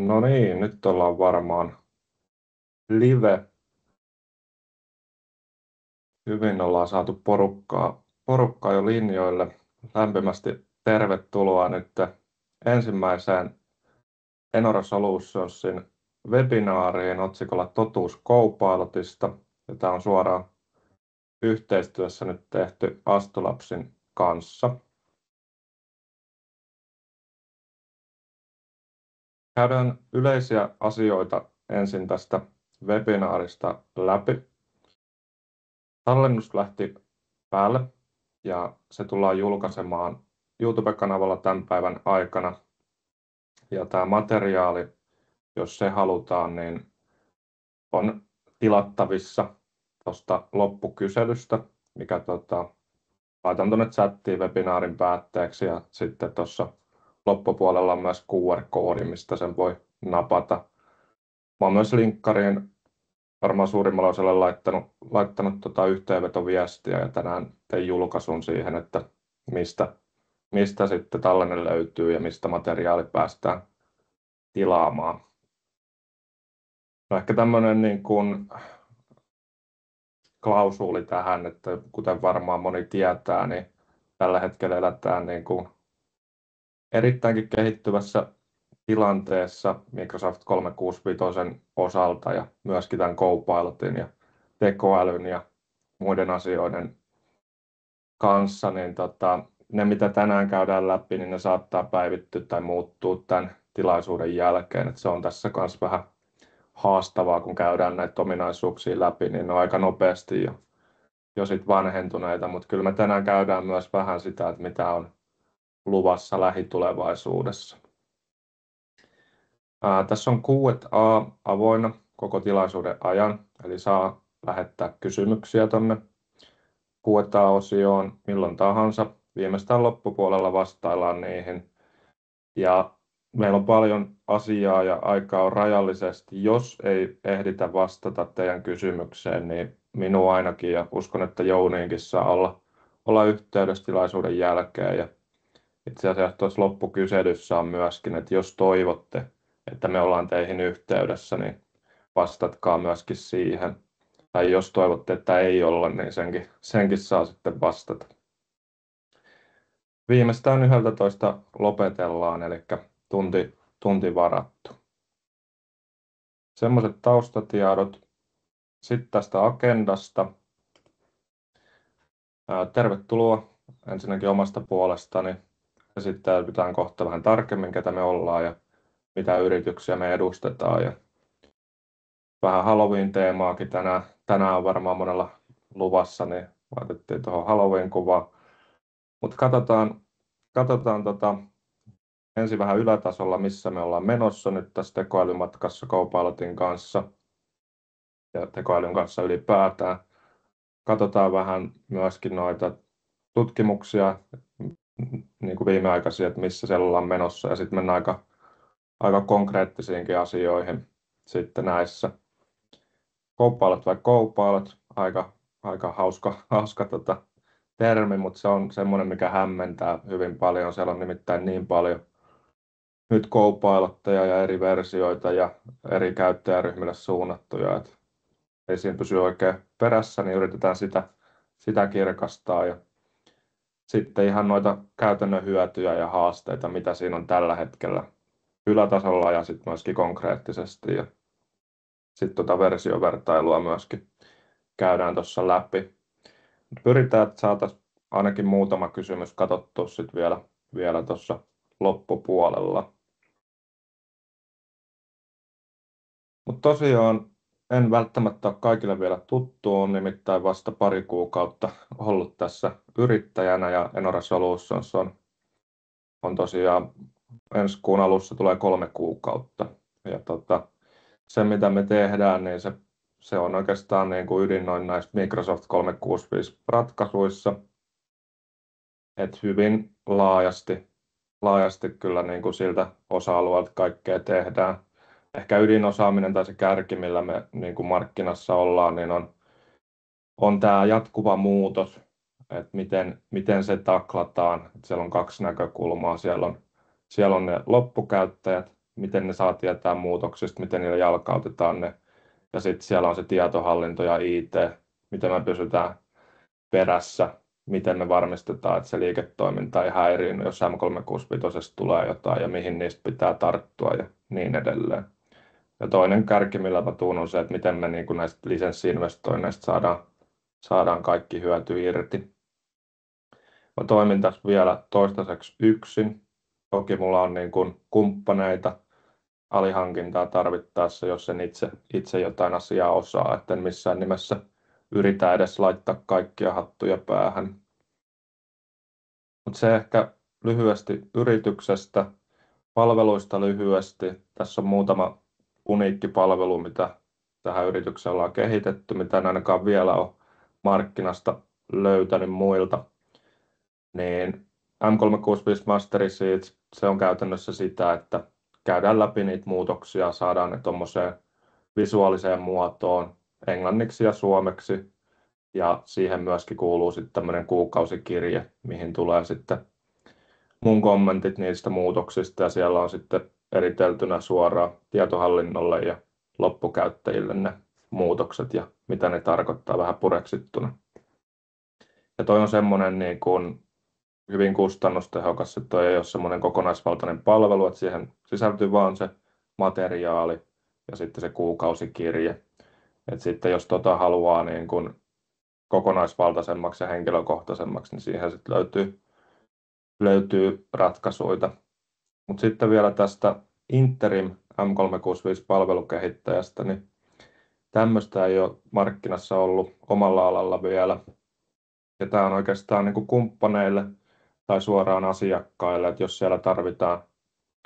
No niin, nyt ollaan varmaan live. Hyvin ollaan saatu porukkaa jo linjoille. Lämpimästi tervetuloa nyt ensimmäiseen Enora Solutionsin webinaariin otsikolla Totuus Copilotista. Tämä on suoraan yhteistyössä nyt tehty Astolabsin kanssa. Käydään yleisiä asioita ensin tästä webinaarista läpi. Tallennus lähti päälle ja se tullaan julkaisemaan YouTube-kanavalla tämän päivän aikana. Ja tämä materiaali, jos se halutaan, niin on tilattavissa tuosta loppukyselystä, mikä laitan tuonne chattiin webinaarin päätteeksi, ja sitten tuossa loppupuolella on myös QR-koodi, mistä sen voi napata. Mä oon myös linkkariin varmaan suurimmalla osalla laittanut yhteenvetoviestiä, ja tänään tein julkaisun siihen, että mistä sitten tallenne löytyy ja mistä materiaali päästään tilaamaan. No ehkä tämmöinen niin kuin klausuuli tähän, että kuten varmaan moni tietää, niin tällä hetkellä eletään niin kuin erittäinkin kehittyvässä tilanteessa Microsoft 365 osalta ja myöskin tämän Copilotin ja tekoälyn ja muiden asioiden kanssa, niin ne mitä tänään käydään läpi, niin ne saattaa päivittyä tai muuttua tämän tilaisuuden jälkeen. Että se on tässä kanssa vähän haastavaa, kun käydään näitä ominaisuuksia läpi, niin ne on aika nopeasti jo sit vanhentuneita, mutta kyllä me tänään käydään myös vähän sitä, että mitä on luvassa lähitulevaisuudessa. Tässä on Q&A avoinna koko tilaisuuden ajan, eli saa lähettää kysymyksiä tuonne Q&A-osioon milloin tahansa. Viimeistään loppupuolella vastaillaan niihin. Ja meillä on paljon asiaa ja aikaa on rajallisesti. Jos ei ehditä vastata teidän kysymykseen, niin minua ainakin ja uskon, että Jouniinkin saa olla yhteydessä tilaisuuden jälkeen. Ja itse asiassa tuossa loppukyselyssä on myöskin, että jos toivotte, että me ollaan teihin yhteydessä, niin vastatkaa myöskin siihen. Tai jos toivotte, että ei olla, niin senkin saa sitten vastata. Viimeistään 11 lopetellaan, eli tunti varattu. Semmoiset taustatiedot. Sitten tästä agendasta. Tervetuloa ensinnäkin omasta puolestani. Esittäydytään kohta vähän tarkemmin, ketä me ollaan ja mitä yrityksiä me edustetaan. Ja vähän Halloween-teemaakin tänään on varmaan monella luvassa, niin laitettiin tuohon Halloween-kuvaan. Mutta katsotaan ensin vähän ylätasolla, missä me ollaan menossa nyt tässä tekoälymatkassa Copilotin kanssa ja tekoälyn kanssa ylipäätään. Katsotaan vähän myöskin noita tutkimuksia, niin kuin viimeaikaisia, että missä siellä ollaan menossa, ja sitten mennään aika konkreettisiinkin asioihin sitten näissä. Copilot vai Copilot, aika hauska termi, mutta se on semmoinen, mikä hämmentää hyvin paljon. Siellä on nimittäin niin paljon nyt Copilotteja ja eri versioita ja eri käyttäjäryhmille suunnattuja, että ei siinä pysy oikein perässä, niin yritetään sitä kirkastaa. Ja sitten ihan noita käytännön hyötyjä ja haasteita, mitä siinä on tällä hetkellä ylätasolla ja sitten myöskin konkreettisesti. Ja sitten versiovertailua myöskin käydään tuossa läpi. Pyritään, että saataisiin ainakin muutama kysymys katsottua sitten vielä tuossa loppupuolella. Mutta tosiaan en välttämättä ole kaikille vielä tuttu, on nimittäin vasta pari kuukautta ollut tässä yrittäjänä ja Enora Solutions on tosiaan ensi kuun alussa tulee 3 kuukautta. Ja se mitä me tehdään, niin se on oikeastaan niin kuin ydin noin näissä Microsoft 365 ratkaisuissa. että hyvin laajasti kyllä niin kuin siltä osa-alueelta kaikkea tehdään. Ehkä ydinosaaminen tai se kärki, millä me niin kuin markkinassa ollaan, niin on tämä jatkuva muutos, että miten se taklataan. Että siellä on 2 näkökulmaa. Siellä on ne loppukäyttäjät, miten ne saa tietää muutoksista, miten niillä jalkautetaan ne. Ja sitten siellä on se tietohallinto ja IT, miten me pysytään perässä, miten me varmistetaan, että se liiketoiminta ei häiriinny, jos M365 tulee jotain ja mihin niistä pitää tarttua ja niin edelleen. Ja toinen kärki, millä mä tuun, on se, että miten me niin kuin näistä lisenssi-investoinneista saadaan kaikki hyöty irti. Mä toimin tässä vielä toistaiseksi yksin. Toki mulla on niin kuin kumppaneita alihankintaa tarvittaessa, jos en itse jotain asiaa osaa, että en missään nimessä yritä edes laittaa kaikkia hattuja päähän. Mutta se ehkä lyhyesti yrityksestä, palveluista lyhyesti. Tässä on muutama uniikki palvelu, mitä tähän yritykseen ollaan kehitetty, mitä en ainakaan vielä ole markkinasta löytänyt muilta. Niin M365 Mastery Sheets, se on käytännössä sitä, että käydään läpi niitä muutoksia, saadaan ne tuommoiseen visuaaliseen muotoon englanniksi ja suomeksi. Ja siihen myöskin kuuluu sitten tämmöinen kuukausikirje, mihin tulee sitten mun kommentit niistä muutoksista. Ja siellä on sitten eriteltynä suoraan tietohallinnolle ja loppukäyttäjille ne muutokset ja mitä ne tarkoittaa vähän pureksittuna. Ja toi on semmoinen niin kuin hyvin kustannustehokas, että toi ei ole semmoinen kokonaisvaltainen palvelu, että siihen sisältyy vaan se materiaali ja sitten se kuukausikirje. Et sitten jos haluaa niin kuin kokonaisvaltaisemmaksi ja henkilökohtaisemmaksi, niin siihen sitten löytyy ratkaisuja. Mutta sitten vielä tästä Interim M365-palvelukehittäjästä, niin tämmöistä ei ole markkinassa ollut omalla alalla vielä. Ja tämä on oikeastaan niin kuin kumppaneille tai suoraan asiakkaille, että jos siellä tarvitaan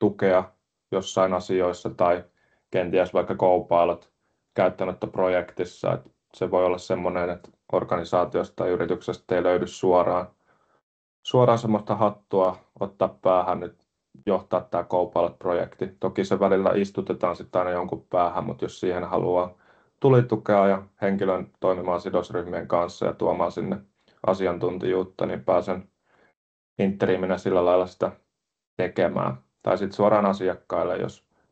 tukea jossain asioissa tai kenties vaikka Copilot käyttöönottoprojektissa, että se voi olla semmoinen, että organisaatiosta tai yrityksestä ei löydy suoraan semmoista hattua ottaa päähän nyt johtaa tämä Copilot-projekti. Toki se välillä istutetaan sitten aina jonkun päähän, mutta jos siihen haluaa tulitukea ja henkilön toimimaan sidosryhmien kanssa ja tuomaan sinne asiantuntijuutta, niin pääsen interiminä sillä lailla sitä tekemään. Tai sitten suoraan asiakkaille,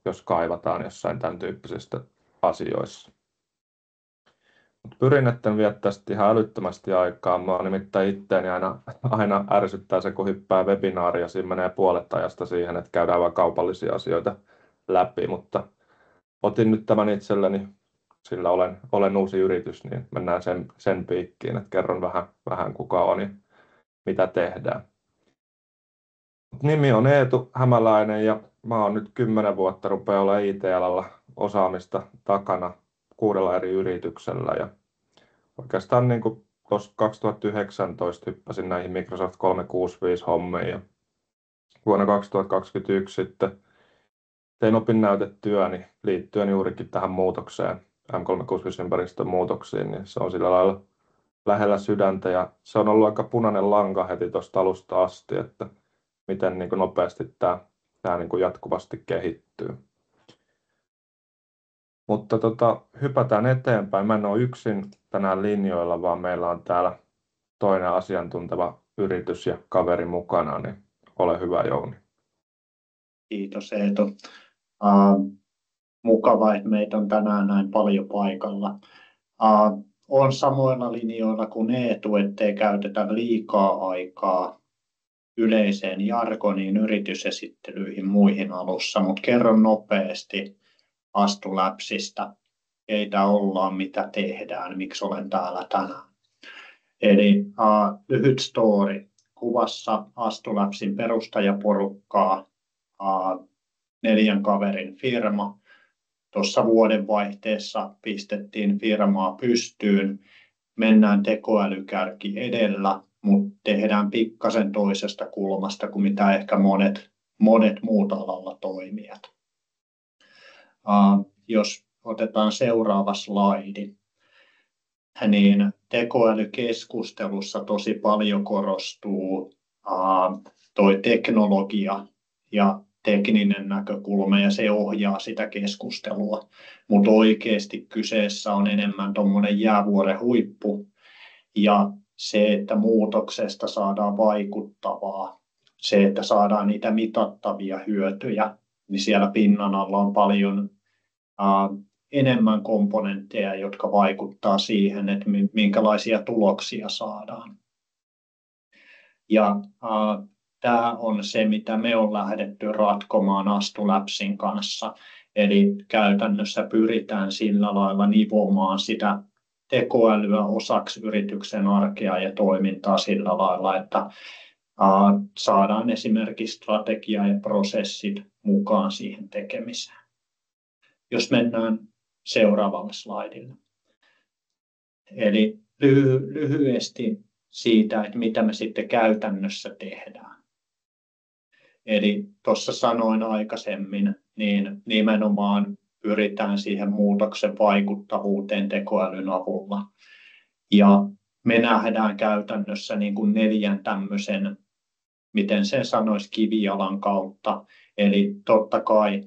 jos kaivataan jossain tämän tyyppisistä asioissa. Pyrin, etten viettää ihan älyttömästi aikaa. Mä nimittäin itteeni aina ärsyttää se, kun hyppää webinaaria, siinä menee puolet ajasta siihen, että käydään vain kaupallisia asioita läpi, mutta otin nyt tämän itselleni, sillä olen uusi yritys, niin mennään sen piikkiin, että kerron vähän kuka on ja mitä tehdään. Nimi on Eetu Hämäläinen ja mä oon nyt 10 vuotta rupeaa olla IT-alalla osaamista takana 6 eri yrityksellä ja oikeastaan niin kuin tuossa 2019 hyppäsin näihin Microsoft 365 hommiin ja vuonna 2021 sitten tein opinnäytetyöni liittyen juurikin tähän muutokseen, M365-ympäristön muutoksiin, niin se on sillä lailla lähellä sydäntä ja se on ollut aika punainen lanka heti tuosta alusta asti, että miten niin kuin nopeasti tämä niin kuin jatkuvasti kehittyy. Mutta hypätään eteenpäin. Mä en ole yksin tänään linjoilla, vaan meillä on täällä toinen asiantunteva yritys ja kaveri mukana, niin ole hyvä Jouni. Kiitos Eetu. Mukava, että meitä on tänään näin paljon paikalla. Olen samoilla linjoilla kuin Eetu, ettei käytetä liikaa aikaa yleiseen jargoniin, yritysesittelyihin, muihin alussa, mutta kerron nopeasti Astulabsista, keitä ollaan, mitä tehdään, miksi olen täällä tänään. Eli lyhyt story. Kuvassa Astulabsin perustajaporukkaa, 4 kaverin firma. Tuossa vuodenvaihteessa pistettiin firmaa pystyyn. Mennään tekoälykärki edellä, mutta tehdään pikkasen toisesta kulmasta kuin mitä ehkä monet muut alalla toimijat. Jos otetaan seuraava slaidi, niin tekoälykeskustelussa tosi paljon korostuu toi teknologia ja tekninen näkökulma ja se ohjaa sitä keskustelua, mutta oikeasti kyseessä on enemmän tuommoinen jäävuoren huippu ja se, että muutoksesta saadaan vaikuttavaa, se, että saadaan niitä mitattavia hyötyjä, niin siellä pinnan alla on paljon enemmän komponentteja, jotka vaikuttaa siihen, että minkälaisia tuloksia saadaan. Ja tämä on se, mitä me on lähdetty ratkomaan Astulabsin kanssa. Eli käytännössä pyritään sillä lailla nivomaan sitä tekoälyä osaksi yrityksen arkea ja toimintaa sillä lailla, että saadaan esimerkiksi strategia ja prosessit mukaan siihen tekemiseen. Jos mennään seuraavalle slaidille. Eli lyhyesti siitä, että mitä me sitten käytännössä tehdään. Eli tuossa sanoin aikaisemmin, niin nimenomaan pyritään siihen muutoksen vaikuttavuuteen tekoälyn avulla. Ja me nähdään käytännössä niin kuin 4 tämmöisen, miten sen sanoisi, kivijalan kautta. Eli totta kai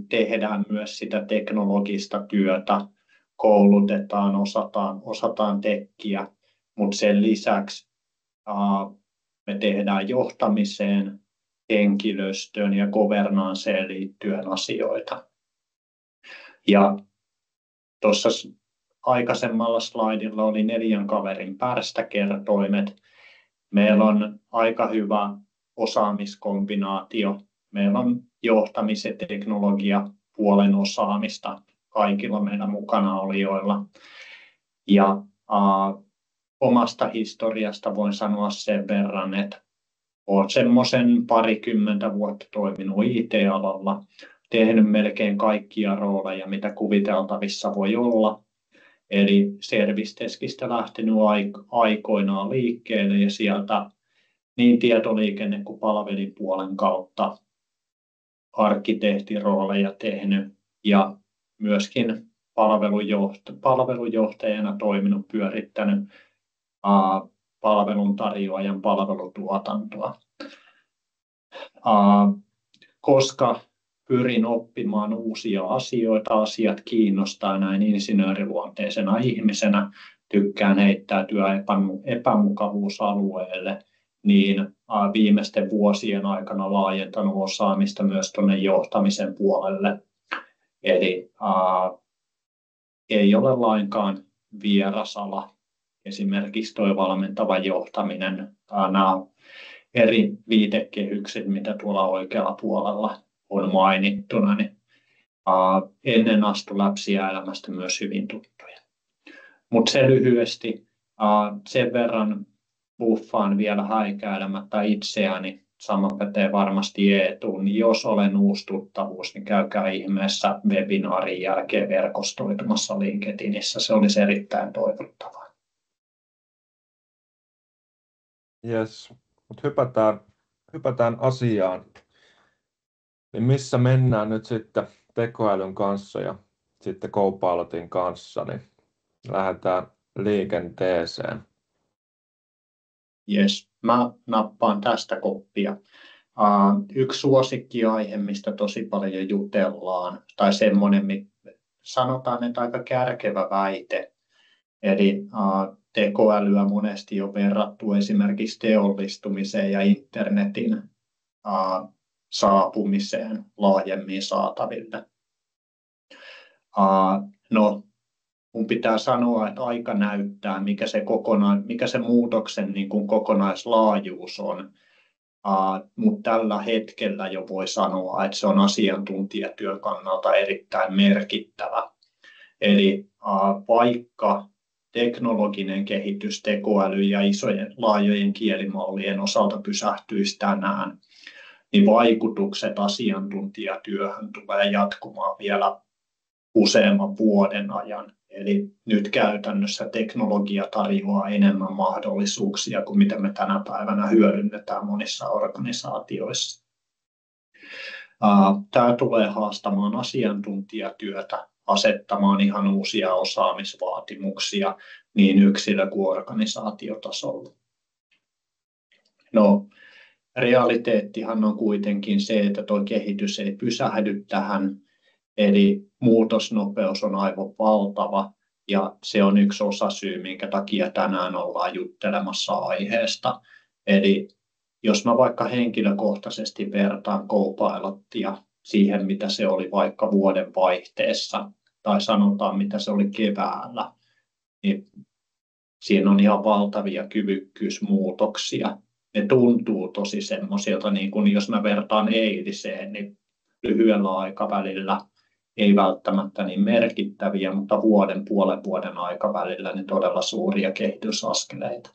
tehdään myös sitä teknologista työtä, koulutetaan, osataan tekkiä, mutta sen lisäksi me tehdään johtamiseen, henkilöstöön ja governanceen liittyen asioita. Ja tuossa aikaisemmalla slaidilla oli 4 kaverin pärstäkertoimet. Meillä on aika hyvä osaamiskombinaatio. Meillä on johtamis- ja teknologiapuolen osaamista kaikilla meidän mukana olijoilla. Ja omasta historiasta voin sanoa sen verran, että olen semmoisen 20 vuotta toiminut IT-alalla, tehnyt melkein kaikkia rooleja, mitä kuviteltavissa voi olla. Eli Service-Deskistä lähtenyt aikoinaan liikkeelle ja sieltä niin tietoliikenne- kuin palvelinpuolen kautta arkkitehtirooleja tehnyt ja myöskin palvelujohtajana toiminut, pyörittänyt palveluntarjoajan palvelutuotantoa. Koska pyrin oppimaan uusia asioita, asiat kiinnostaa näin insinööriluonteisena ihmisenä, tykkään heittäytyä epämukavuusalueelle, niin viimeisten vuosien aikana laajentanut osaamista myös tuonne johtamisen puolelle. Eli ei ole lainkaan vierasala. Esimerkiksi tuo valmentava johtaminen, nämä eri viitekehykset, mitä tuolla oikealla puolella on mainittuna, niin ennen Astulabsia elämästä myös hyvin tuttuja. Mutta se lyhyesti, sen verran buffaan vielä häikäilemättä itseäni, sama pätee varmasti Eetuun, niin jos olen uusi tuttavuus, niin käykää ihmeessä webinaarin jälkeen verkostoitumassa LinkedInissä, se olisi erittäin toivottavaa. Yes, mutta hypätään asiaan. Niin missä mennään nyt sitten tekoälyn kanssa ja sitten Copilotin kanssa, niin lähdetään liikenteeseen. Jes, mä nappaan tästä koppia. Yksi suosikkiaihe, mistä tosi paljon jutellaan, tai semmoinen, sanotaan, että aika kärkevä väite, eli tekoälyä monesti on verrattu esimerkiksi teollistumiseen ja internetin saapumiseen laajemmin saataville. No, mun pitää sanoa, että aika näyttää, mikä se muutoksen niin kuin kokonaislaajuus on. Mutta tällä hetkellä jo voi sanoa, että se on asiantuntijatyön kannalta erittäin merkittävä. Eli vaikka teknologinen kehitys tekoäly ja isojen laajojen kielimallien osalta pysähtyisi tänään, niin vaikutukset asiantuntijatyöhön tulee jatkumaan vielä useamman vuoden ajan. Eli nyt käytännössä teknologia tarjoaa enemmän mahdollisuuksia kuin mitä me tänä päivänä hyödynnetään monissa organisaatioissa. Tämä tulee haastamaan asiantuntijatyötä, asettamaan ihan uusia osaamisvaatimuksia niin yksilö- kuin organisaatiotasolla. No, realiteettihan on kuitenkin se, että tuo kehitys ei pysähdy tähän. Eli muutosnopeus on aivan valtava ja se on yksi osasyy, minkä takia tänään ollaan juttelemassa aiheesta. Eli jos mä vaikka henkilökohtaisesti vertaan Copilotia siihen, mitä se oli vaikka vuoden vaihteessa, tai sanotaan, mitä se oli keväällä, niin siinä on ihan valtavia kyvykkyysmuutoksia. Ne tuntuu tosi semmoisilta, niin kuin jos mä vertaan eiliseen, niin lyhyellä aikavälillä ei välttämättä niin merkittäviä, mutta puolen vuoden aikavälillä niin todella suuria kehitysaskeleita.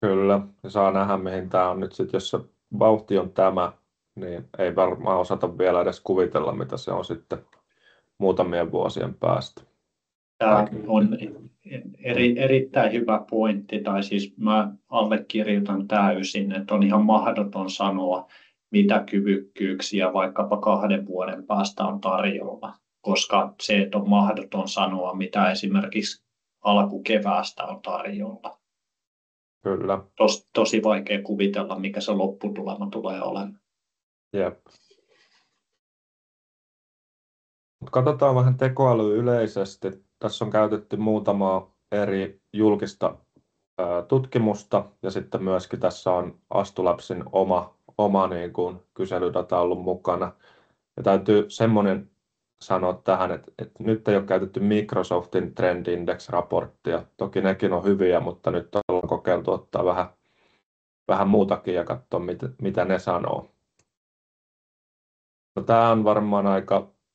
Kyllä, ja saa nähdä mihin tämä on nyt sitten, jos se vauhti on tämä, niin ei varmaan osata vielä edes kuvitella, mitä se on sitten muutamien vuosien päästä. Tämä on erittäin hyvä pointti, tai siis mä allekirjoitan täysin, että on ihan mahdoton sanoa, mitä kyvykkyyksiä vaikkapa 2 vuoden päästä on tarjolla, koska se, että on mahdoton sanoa, mitä esimerkiksi alkukeväästä on tarjolla. Kyllä. Tosi vaikea kuvitella, mikä se lopputulema tulee olemaan. Jep. Mut katsotaan vähän tekoälyä yleisesti. Tässä on käytetty muutamaa eri julkista tutkimusta ja sitten myöskin tässä on Astulabsin oma niin kuin kyselydata ollut mukana. Ja täytyy semmoinen sanoa tähän, että nyt ei ole käytetty Microsoftin Trend Index-raporttia. Toki nekin on hyviä, mutta nyt ollaan kokeiltu ottaa vähän muutakin ja katsoa, mitä ne sanoo. No, tämä on varmaan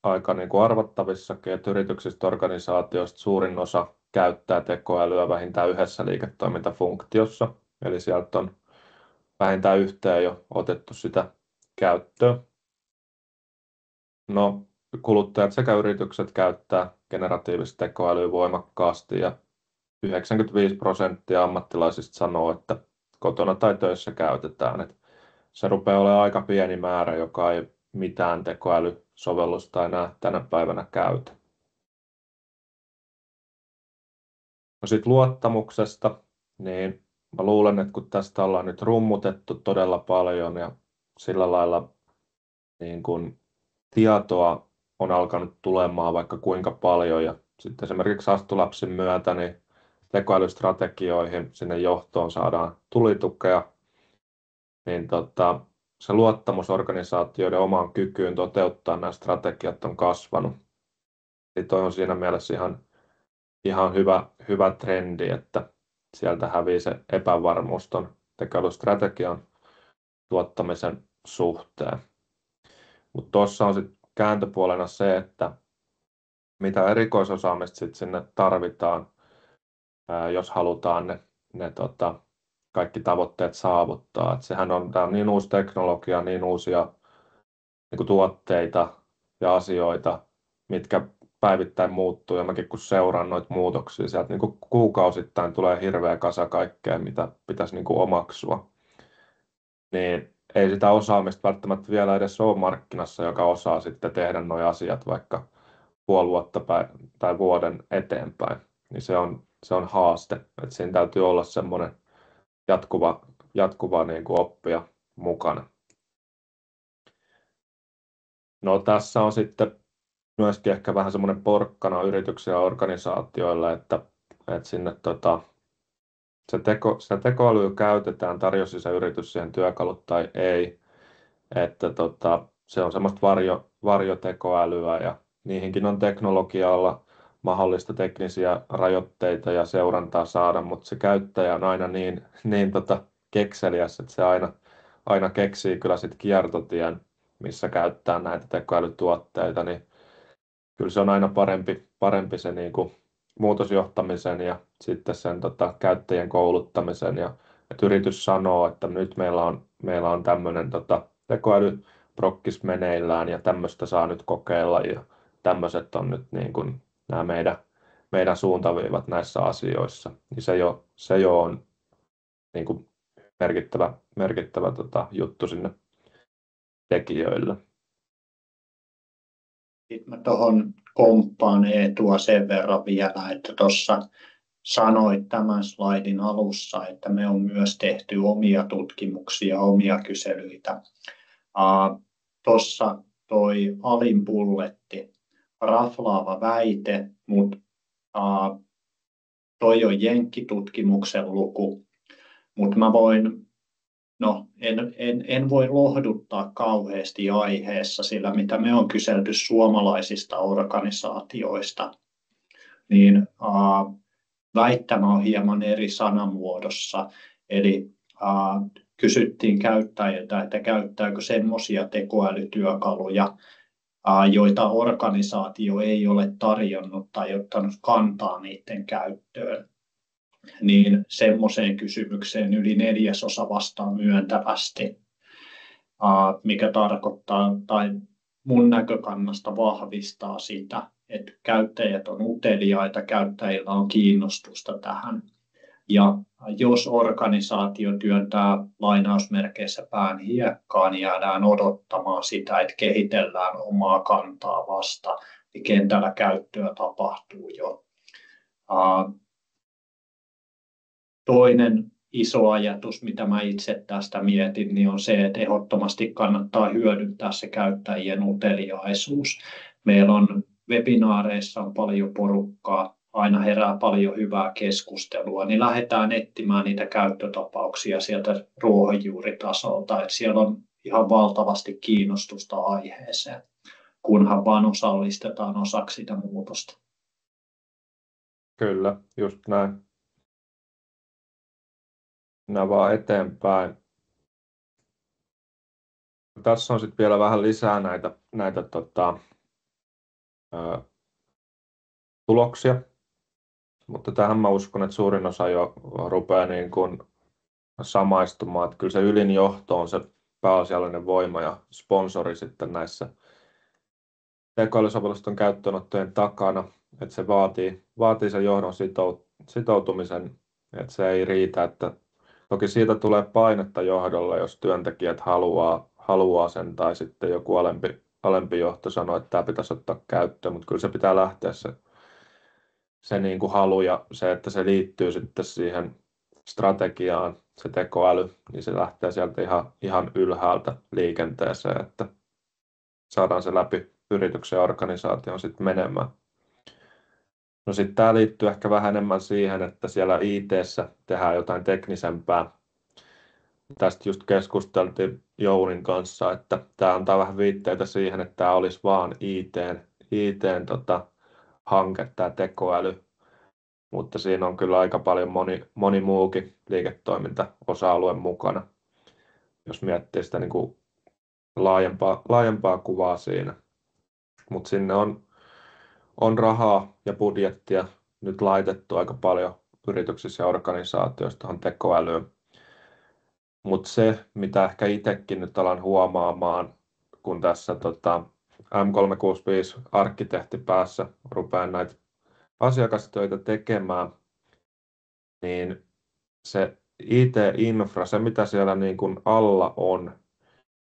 aika niin kuin arvattavissakin, että yrityksistä organisaatioista suurin osa käyttää tekoälyä vähintään yhdessä liiketoimintafunktiossa. Eli sieltä on vähintään yhteen jo otettu sitä käyttöön. No, kuluttajat sekä yritykset käyttää generatiivista tekoälyä voimakkaasti ja 95% ammattilaisista sanoo, että kotona tai töissä käytetään. Että se rupeaa olemaan aika pieni määrä, joka ei mitään tekoälysovellusta enää tänä päivänä käytä. No sit luottamuksesta, niin mä luulen, että kun tästä ollaan nyt rummutettu todella paljon ja sillä lailla niin kun tietoa on alkanut tulemaan vaikka kuinka paljon ja sitten esimerkiksi Astulabsin myötä niin tekoälystrategioihin sinne johtoon saadaan tulitukea, niin se luottamus organisaatioiden omaan kykyyn toteuttaa nämä strategiat on kasvanut. Eli toi on siinä mielessä ihan hyvä trendi, että sieltä hävii se epävarmuus ton tekoälystrategian tuottamisen suhteen. Mutta tuossa on sitten kääntöpuolena se, että mitä erikoisosaamista sit sinne tarvitaan, jos halutaan ne kaikki tavoitteet saavuttaa. Et tää on niin uusi teknologia, niin uusia niin tuotteita ja asioita, mitkä päivittäin muuttuu. Ja mäkin kun seuraan noita muutoksia, sieltä niin kuukausittain tulee hirveä kasa kaikkea, mitä pitäisi niin omaksua. Niin ei sitä osaamista välttämättä vielä edes ole markkinassa, joka osaa sitten tehdä nuo asiat vaikka puoli vuotta tai vuoden eteenpäin. Niin se on haaste. Että siinä täytyy olla semmoinen jatkuva niin kuin oppia mukana. No, tässä on sitten myöskin ehkä vähän semmoinen porkkana yrityksillä ja organisaatioilla, että sinne se tekoälyä käytetään, tarjosi se yritys siihen työkalut tai ei, että se on semmoista varjotekoälyä ja niihinkin on teknologialla mahdollista teknisiä rajoitteita ja seurantaa saada, mutta se käyttäjä on aina niin kekseliäs, että se aina keksii kyllä sit kiertotien, missä käyttää näitä tekoälytuotteita, niin kyllä se on aina parempi se niin kuin muutosjohtamisen ja sitten sen käyttäjien kouluttamisen ja että yritys sanoo, että nyt meillä on tämmöinen tekoälyprokkis meneillään ja tämmöistä saa nyt kokeilla ja tämmöiset on nyt niin kuin nämä meidän suuntaviivat näissä asioissa, niin se jo on niin kuin merkittävä juttu sinne tekijöille. Sitten mä tuohon komppaan Eetua sen verran vielä, että tuossa sanoit tämän slaidin alussa, että me on myös tehty omia tutkimuksia, omia kyselyitä. Tuossa toi alin bulletti, raflaava väite, mutta toi on jenkkitutkimuksen luku, mutta mä voin No, en voi lohduttaa kauheasti aiheessa, sillä mitä me on kyselty suomalaisista organisaatioista, niin väittämä on hieman eri sanamuodossa. Eli kysyttiin käyttäjiltä, että käyttääkö semmoisia tekoälytyökaluja, joita organisaatio ei ole tarjonnut tai ottanut kantaa niiden käyttöön. Niin semmoiseen kysymykseen yli 1/4 vastaa myöntävästi, mikä tarkoittaa tai mun näkökannasta vahvistaa sitä, että käyttäjät on uteliaita, käyttäjillä on kiinnostusta tähän. Ja jos organisaatio työntää lainausmerkeissä pään hiekkaan, niin jäädään odottamaan sitä, että kehitellään omaa kantaa vasta, niin kentällä käyttöä tapahtuu jo. Toinen iso ajatus, mitä mä itse tästä mietin, niin on se, että ehdottomasti kannattaa hyödyntää se käyttäjien uteliaisuus. Meillä on webinaareissa on paljon porukkaa, aina herää paljon hyvää keskustelua, niin lähdetään etsimään niitä käyttötapauksia sieltä ruohonjuuritasolta, että siellä on ihan valtavasti kiinnostusta aiheeseen, kunhan vaan osallistetaan osaksi sitä muutosta. Kyllä, just näin. Mennään vaan eteenpäin. Tässä on sitten vielä vähän lisää näitä tuloksia, mutta tähän mä uskon, että suurin osa jo rupeaa niin kuin samaistumaan, että kyllä se ylin johto on se pääasiallinen voima ja sponsori sitten näissä tekoälysovellusten käyttöönottojen takana, että se vaatii sen johdon sitoutumisen, että se ei riitä, että toki siitä tulee painetta johdolle, jos työntekijät haluaa sen tai sitten joku alempi johto sanoo, että tämä pitäisi ottaa käyttöön, mutta kyllä se pitää lähteä se niin kuin halu ja se, että se liittyy sitten siihen strategiaan, se tekoäly, niin se lähtee sieltä ihan ylhäältä liikenteeseen, että saadaan se läpi yrityksen ja organisaation sitten menemään. No sitten tämä liittyy ehkä vähän enemmän siihen, että siellä IT:ssä tehdään jotain teknisempää. Tästä just keskusteltiin Jounin kanssa, että tämä antaa vähän viitteitä siihen, että tämä olisi vaan IT:n hanke, tämä tekoäly. Mutta siinä on kyllä aika paljon moni muukin liiketoiminta-osa-alue mukana, jos miettii sitä niin kuin laajempaa kuvaa siinä. Mutta sinne on rahaa ja budjettia nyt laitettu aika paljon yrityksissä ja organisaatioissa tuohon tekoälyyn. Mutta se, mitä ehkä itsekin nyt alan huomaamaan, kun tässä M365 päässä rupean näitä asiakastöitä tekemään, niin se IT-infra, se mitä siellä niin kuin alla on,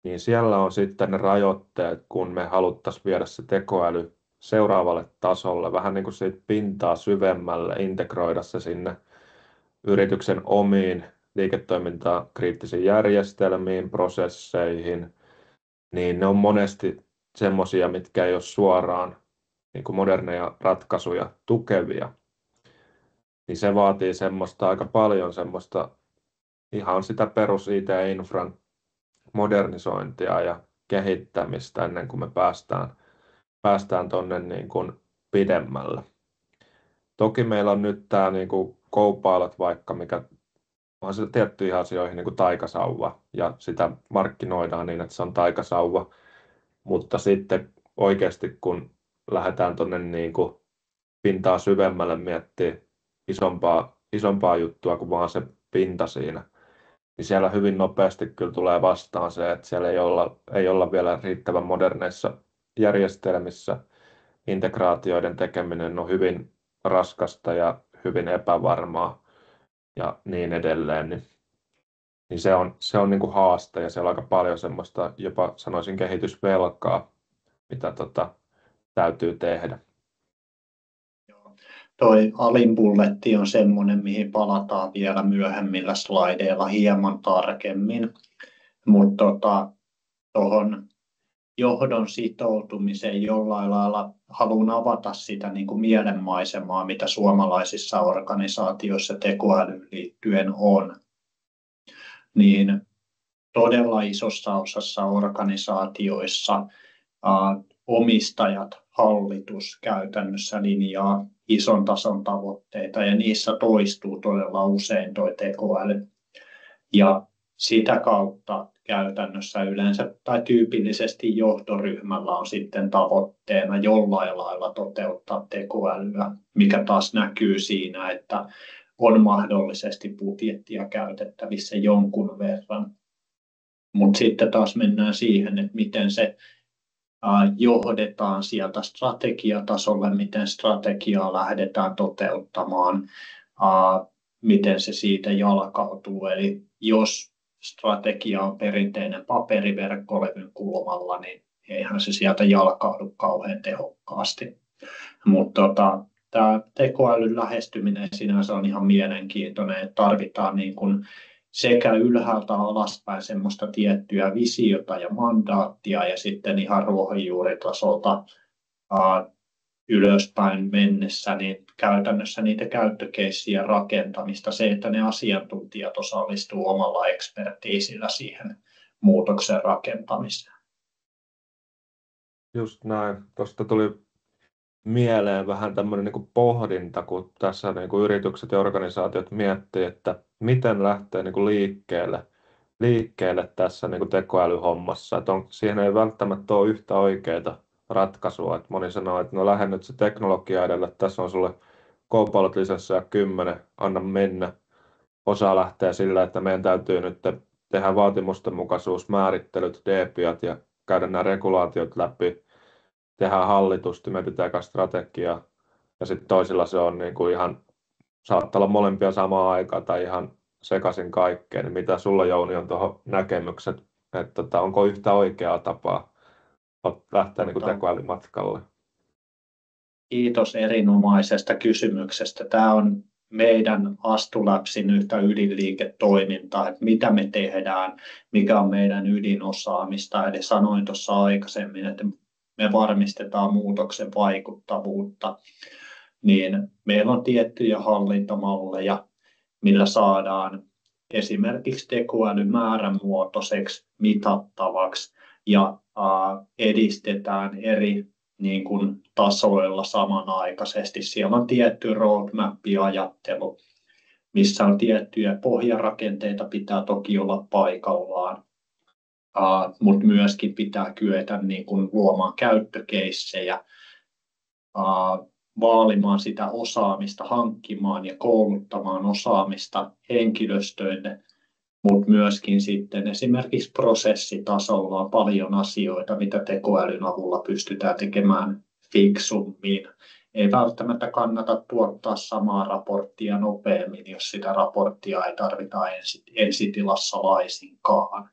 niin siellä on sitten ne rajoitteet, kun me haluttaisiin viedä se tekoäly seuraavalle tasolle, vähän niin kuin siitä pintaa syvemmälle, integroida se sinne yrityksen omiin liiketoimintaa kriittisiin järjestelmiin, prosesseihin, niin ne on monesti semmoisia, mitkä ei ole suoraan niin kuin moderneja ratkaisuja tukevia. Niin se vaatii semmoista aika paljon semmoista ihan sitä perus IT-infran modernisointia ja kehittämistä ennen kuin me päästään tuonne niin kuin pidemmälle. Toki meillä on nyt tämä niin kuin Copilot vaikka, mikä on se tiettyihin asioihin niin kuin taikasauva ja sitä markkinoidaan niin, että se on taikasauva, mutta sitten oikeasti kun lähdetään tuonne niin kuin pintaa syvemmälle miettiä isompaa juttua kuin vaan se pinta siinä, niin siellä hyvin nopeasti kyllä tulee vastaan se, että siellä ei olla vielä riittävän moderneissa järjestelmissä. Integraatioiden tekeminen on hyvin raskasta ja hyvin epävarmaa ja niin edelleen. Niin se on niin kuin haaste ja siellä on aika paljon semmoista, jopa sanoisin kehitysvelkaa, mitä täytyy tehdä. Toi alin bulletti on semmoinen, mihin palataan vielä myöhemmillä slaideilla hieman tarkemmin, mutta tuohon johdon sitoutumiseen jollain lailla haluan avata sitä niin kuin mielenmaisemaa, mitä suomalaisissa organisaatioissa tekoälyyn liittyen on. Niin todella isossa osassa organisaatioissa omistajat, hallitus käytännössä linjaa ison tason tavoitteita ja niissä toistuu todella usein tuo tekoäly. Ja sitä kautta käytännössä yleensä tai tyypillisesti johtoryhmällä on sitten tavoitteena jollain lailla toteuttaa tekoälyä, mikä taas näkyy siinä, että on mahdollisesti budjettia käytettävissä jonkun verran. Mutta sitten taas mennään siihen, että miten se johdetaan sieltä strategiatasolle, miten strategiaa lähdetään toteuttamaan, miten se siitä jalkautuu. Eli jos strategia on perinteinen paperiverkkolevyn kulmalla, niin eihän se sieltä jalkaudu kauhean tehokkaasti. Mutta tämä tekoälyn lähestyminen sinänsä on ihan mielenkiintoinen, että tarvitaan niin kuin sekä ylhäältä alaspäin semmoista tiettyä visiota ja mandaattia ja sitten ihan ruohonjuuritasolta ylöspäin mennessä, niin käytännössä niitä käyttökeissien rakentamista, se, että ne asiantuntijat osallistuu omalla ekspertiisillä siihen muutoksen rakentamiseen. Just näin. Tuosta tuli mieleen vähän tämmöinen niin kuin pohdinta, kun tässä niin kuin yritykset ja organisaatiot miettii, että miten lähtee niin kuin liikkeelle tässä niin kuin tekoälyhommassa. Että siihen ei välttämättä ole yhtä oikeaa ratkaisua. Että moni sanoo, että no lähde nyt se teknologia edellä, tässä on sulle Copilot-lisenssiä 10, anna mennä. Osa lähtee sillä, että meidän täytyy nyt tehdä vaatimustenmukaisuusmäärittelyt, DPIat ja käydä nämä regulaatiot läpi. Tehdään hallitusti, mietitään strategiaa ja sitten toisilla se on niin kuin ihan, saattaa olla molempia samaan aikaan tai ihan sekaisin kaikkeen. Niin mitä sulla, Jouni, on tuohon näkemykset, että onko yhtä oikeaa tapaa lähteä niin kuin tekoälymatkalle? Kiitos erinomaisesta kysymyksestä. Tämä on meidän Astulabsin yhtä ydinliiketoimintaa, että mitä me tehdään, mikä on meidän ydinosaamista. Eli sanoin tuossa aikaisemmin, että me varmistetaan muutoksen vaikuttavuutta, niin meillä on tiettyjä hallintamalleja, millä saadaan esimerkiksi tekoäly määrämuotoiseksi, mitattavaksi ja edistetään eri niin kuin tasoilla samanaikaisesti. Siellä on tietty roadmap-ajattelu, missä on tiettyjä pohjarakenteita, pitää toki olla paikallaan, mutta myöskin pitää kyetä niin kuin luomaan käyttökeissejä, vaalimaan sitä osaamista, hankkimaan ja kouluttamaan osaamista henkilöstöille, mutta myöskin sitten esimerkiksi prosessitasolla on paljon asioita, mitä tekoälyn avulla pystytään tekemään fiksummin. Ei välttämättä kannata tuottaa samaa raporttia nopeammin, jos sitä raporttia ei tarvita ensitilassa laisinkaan.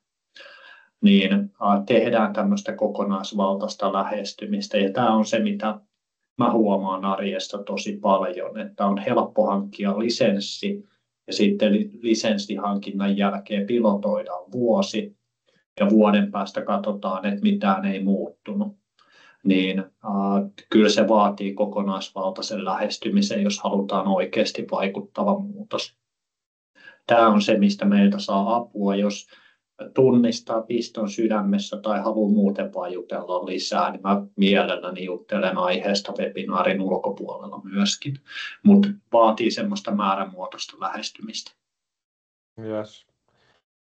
Niin tehdään tämmöistä kokonaisvaltaista lähestymistä, ja tämä on se, mitä mä huomaan arjessa tosi paljon, että on helppo hankkia lisenssi, ja sitten lisenssihankinnan jälkeen pilotoidaan vuosi, ja vuoden päästä katsotaan, että mitään ei muuttunut. Niin kyllä se vaatii kokonaisvaltaisen lähestymisen, jos halutaan oikeasti vaikuttava muutos. Tämä on se, mistä meiltä saa apua, jos tunnistaa piston sydämessä tai haluaa muuten vain jutella lisää, niin mä mielelläni juttelen aiheesta webinaarin ulkopuolella myöskin, mutta vaatii semmoista määrämuotoista lähestymistä. Yes.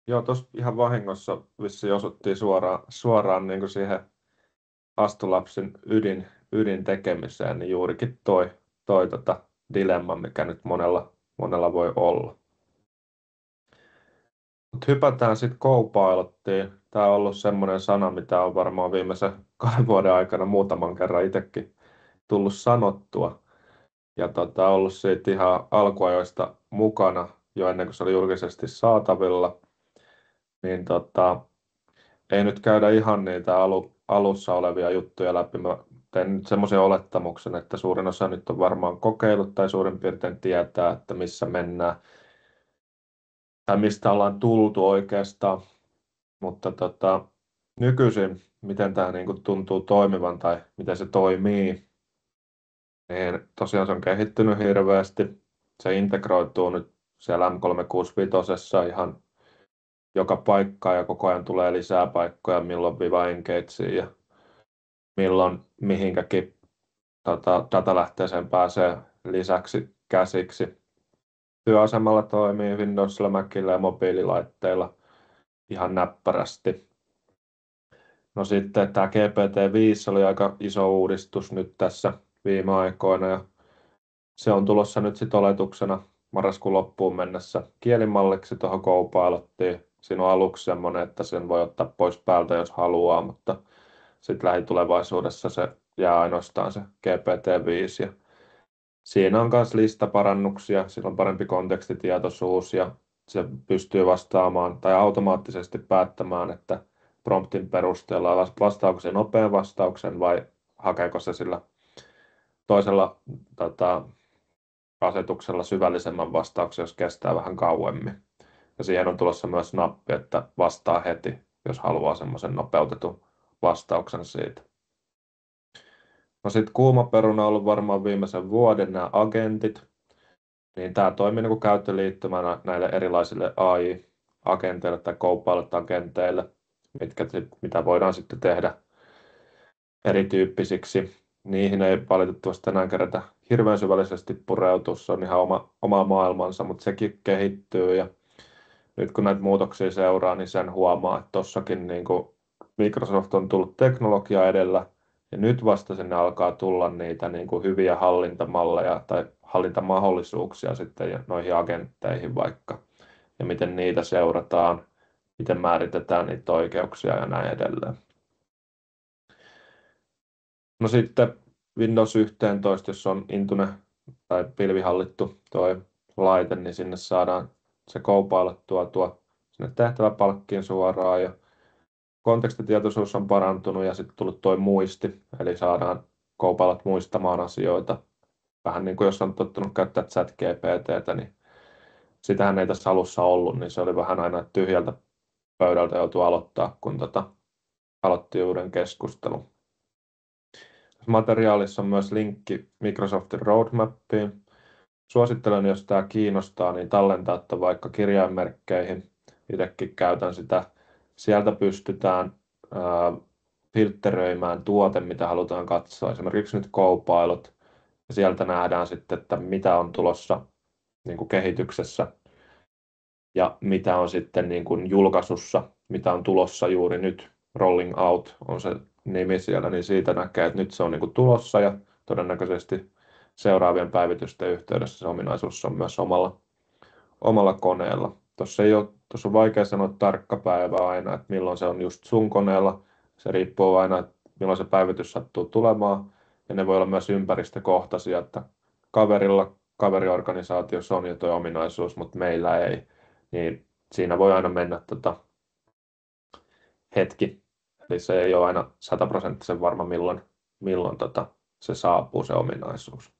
Joo, tuossa ihan vahingossa vissiin osuttiin suoraan niin kuin siihen Astulabsin ydin tekemiseen, niin juurikin toi dilemma, mikä nyt monella voi olla. Mut hypätään sitten Copilottiin. Tämä on ollut semmoinen sana, mitä on varmaan viimeisen 2 vuoden aikana muutaman kerran itsekin tullut sanottua. Ja ollut siitä ihan alkuajoista mukana jo ennen kuin se oli julkisesti saatavilla. Niin ei nyt käydä ihan niitä alussa olevia juttuja läpi. Mä teen nyt semmoisen olettamuksen, että suurin osa nyt on varmaan kokeillut tai suurin piirtein tietää, että missä mennään tai mistä ollaan tultu oikeastaan. Mutta nykyisin, miten tämä niinku tuntuu toimivan tai miten se toimii, niin tosiaan se on kehittynyt hirveästi. Se integroituu nyt siellä M365 ihan joka paikkaan ja koko ajan tulee lisää paikkoja, milloin Viva Engageen ja milloin mihinkäkin datalähteeseen pääsee lisäksi käsiksi. Työasemalla toimii Windowsilla, Macillä ja mobiililaitteilla ihan näppärästi. No sitten tämä GPT-5 oli aika iso uudistus nyt tässä viime aikoina ja se on tulossa nyt sitten oletuksena marraskuun loppuun mennessä kielimalliksi tuohon Copilottiin. Siinä on aluksi semmoinen, että sen voi ottaa pois päältä, jos haluaa, mutta sitten lähitulevaisuudessa se jää ainoastaan se GPT-5. Ja siinä on myös listaparannuksia, sillä on parempi kontekstitietoisuus ja se pystyy vastaamaan tai automaattisesti päättämään, että promptin perusteella vastaako se nopean vastauksen vai hakeeko se sillä toisella asetuksella syvällisemmän vastauksen, jos kestää vähän kauemmin. Ja siihen on tulossa myös nappi, että vastaa heti, jos haluaa semmoisen nopeutetun vastauksen siitä. No sitten kuuma peruna on ollut varmaan viimeisen vuoden nämä agentit. Niin tämä toimii niin kuin käyttöliittymänä näille erilaisille AI-agenteille tai Copilot-agenteille, mitä voidaan sitten tehdä erityyppisiksi. Niihin ei valitettavasti tänään kerätä hirveän syvällisesti pureutua, se on ihan oma maailmansa, mutta sekin kehittyy. Ja nyt kun näitä muutoksia seuraa, niin sen huomaa, että tuossakin niin kuin Microsoft on tullut teknologia edellä, ja nyt vasta sinne alkaa tulla niitä niin kuin hyviä hallintamalleja tai hallintamahdollisuuksia sitten noihin agentteihin vaikka, ja miten niitä seurataan, miten määritetään niitä oikeuksia ja näin edelleen. No sitten Windows 11, jos on Intune tai pilvihallittu toi laite, niin sinne saadaan se Copilot tuotua sinne tehtäväpalkkiin suoraan ja kontekstitietoisuus on parantunut ja sitten tullut toi muisti, eli saadaan Copilot muistamaan asioita. Vähän niin kuin jos on tottunut käyttää ChatGPT:tä, niin sitähän ei tässä alussa ollut, niin se oli vähän aina tyhjältä pöydältä joutui aloittaa, kun aloitti uuden keskustelun. Materiaalissa on myös linkki Microsoftin roadmappiin. Suosittelen, jos tämä kiinnostaa, niin tallentaa vaikka kirjainmerkkeihin. Itsekin käytän sitä. Sieltä pystytään filtteröimään tuote, mitä halutaan katsoa. Esimerkiksi nyt Copilot. Ja sieltä nähdään sitten, että mitä on tulossa niin kuin kehityksessä ja mitä on sitten niin kuin julkaisussa, mitä on tulossa juuri nyt. Rolling out on se nimi siellä, niin siitä näkee, että nyt se on niin kuin tulossa ja todennäköisesti seuraavien päivitysten yhteydessä se ominaisuus on myös omalla koneella. Tuossa on vaikea sanoa tarkka päivä aina, että milloin se on just sun koneella. Se riippuu aina, että milloin se päivitys sattuu tulemaan. Ja ne voi olla myös ympäristökohtaisia, että kaveriorganisaatiossa on jo tuo ominaisuus, mutta meillä ei. Niin siinä voi aina mennä hetki. Eli se ei ole aina 100% varma, milloin se saapuu se ominaisuus.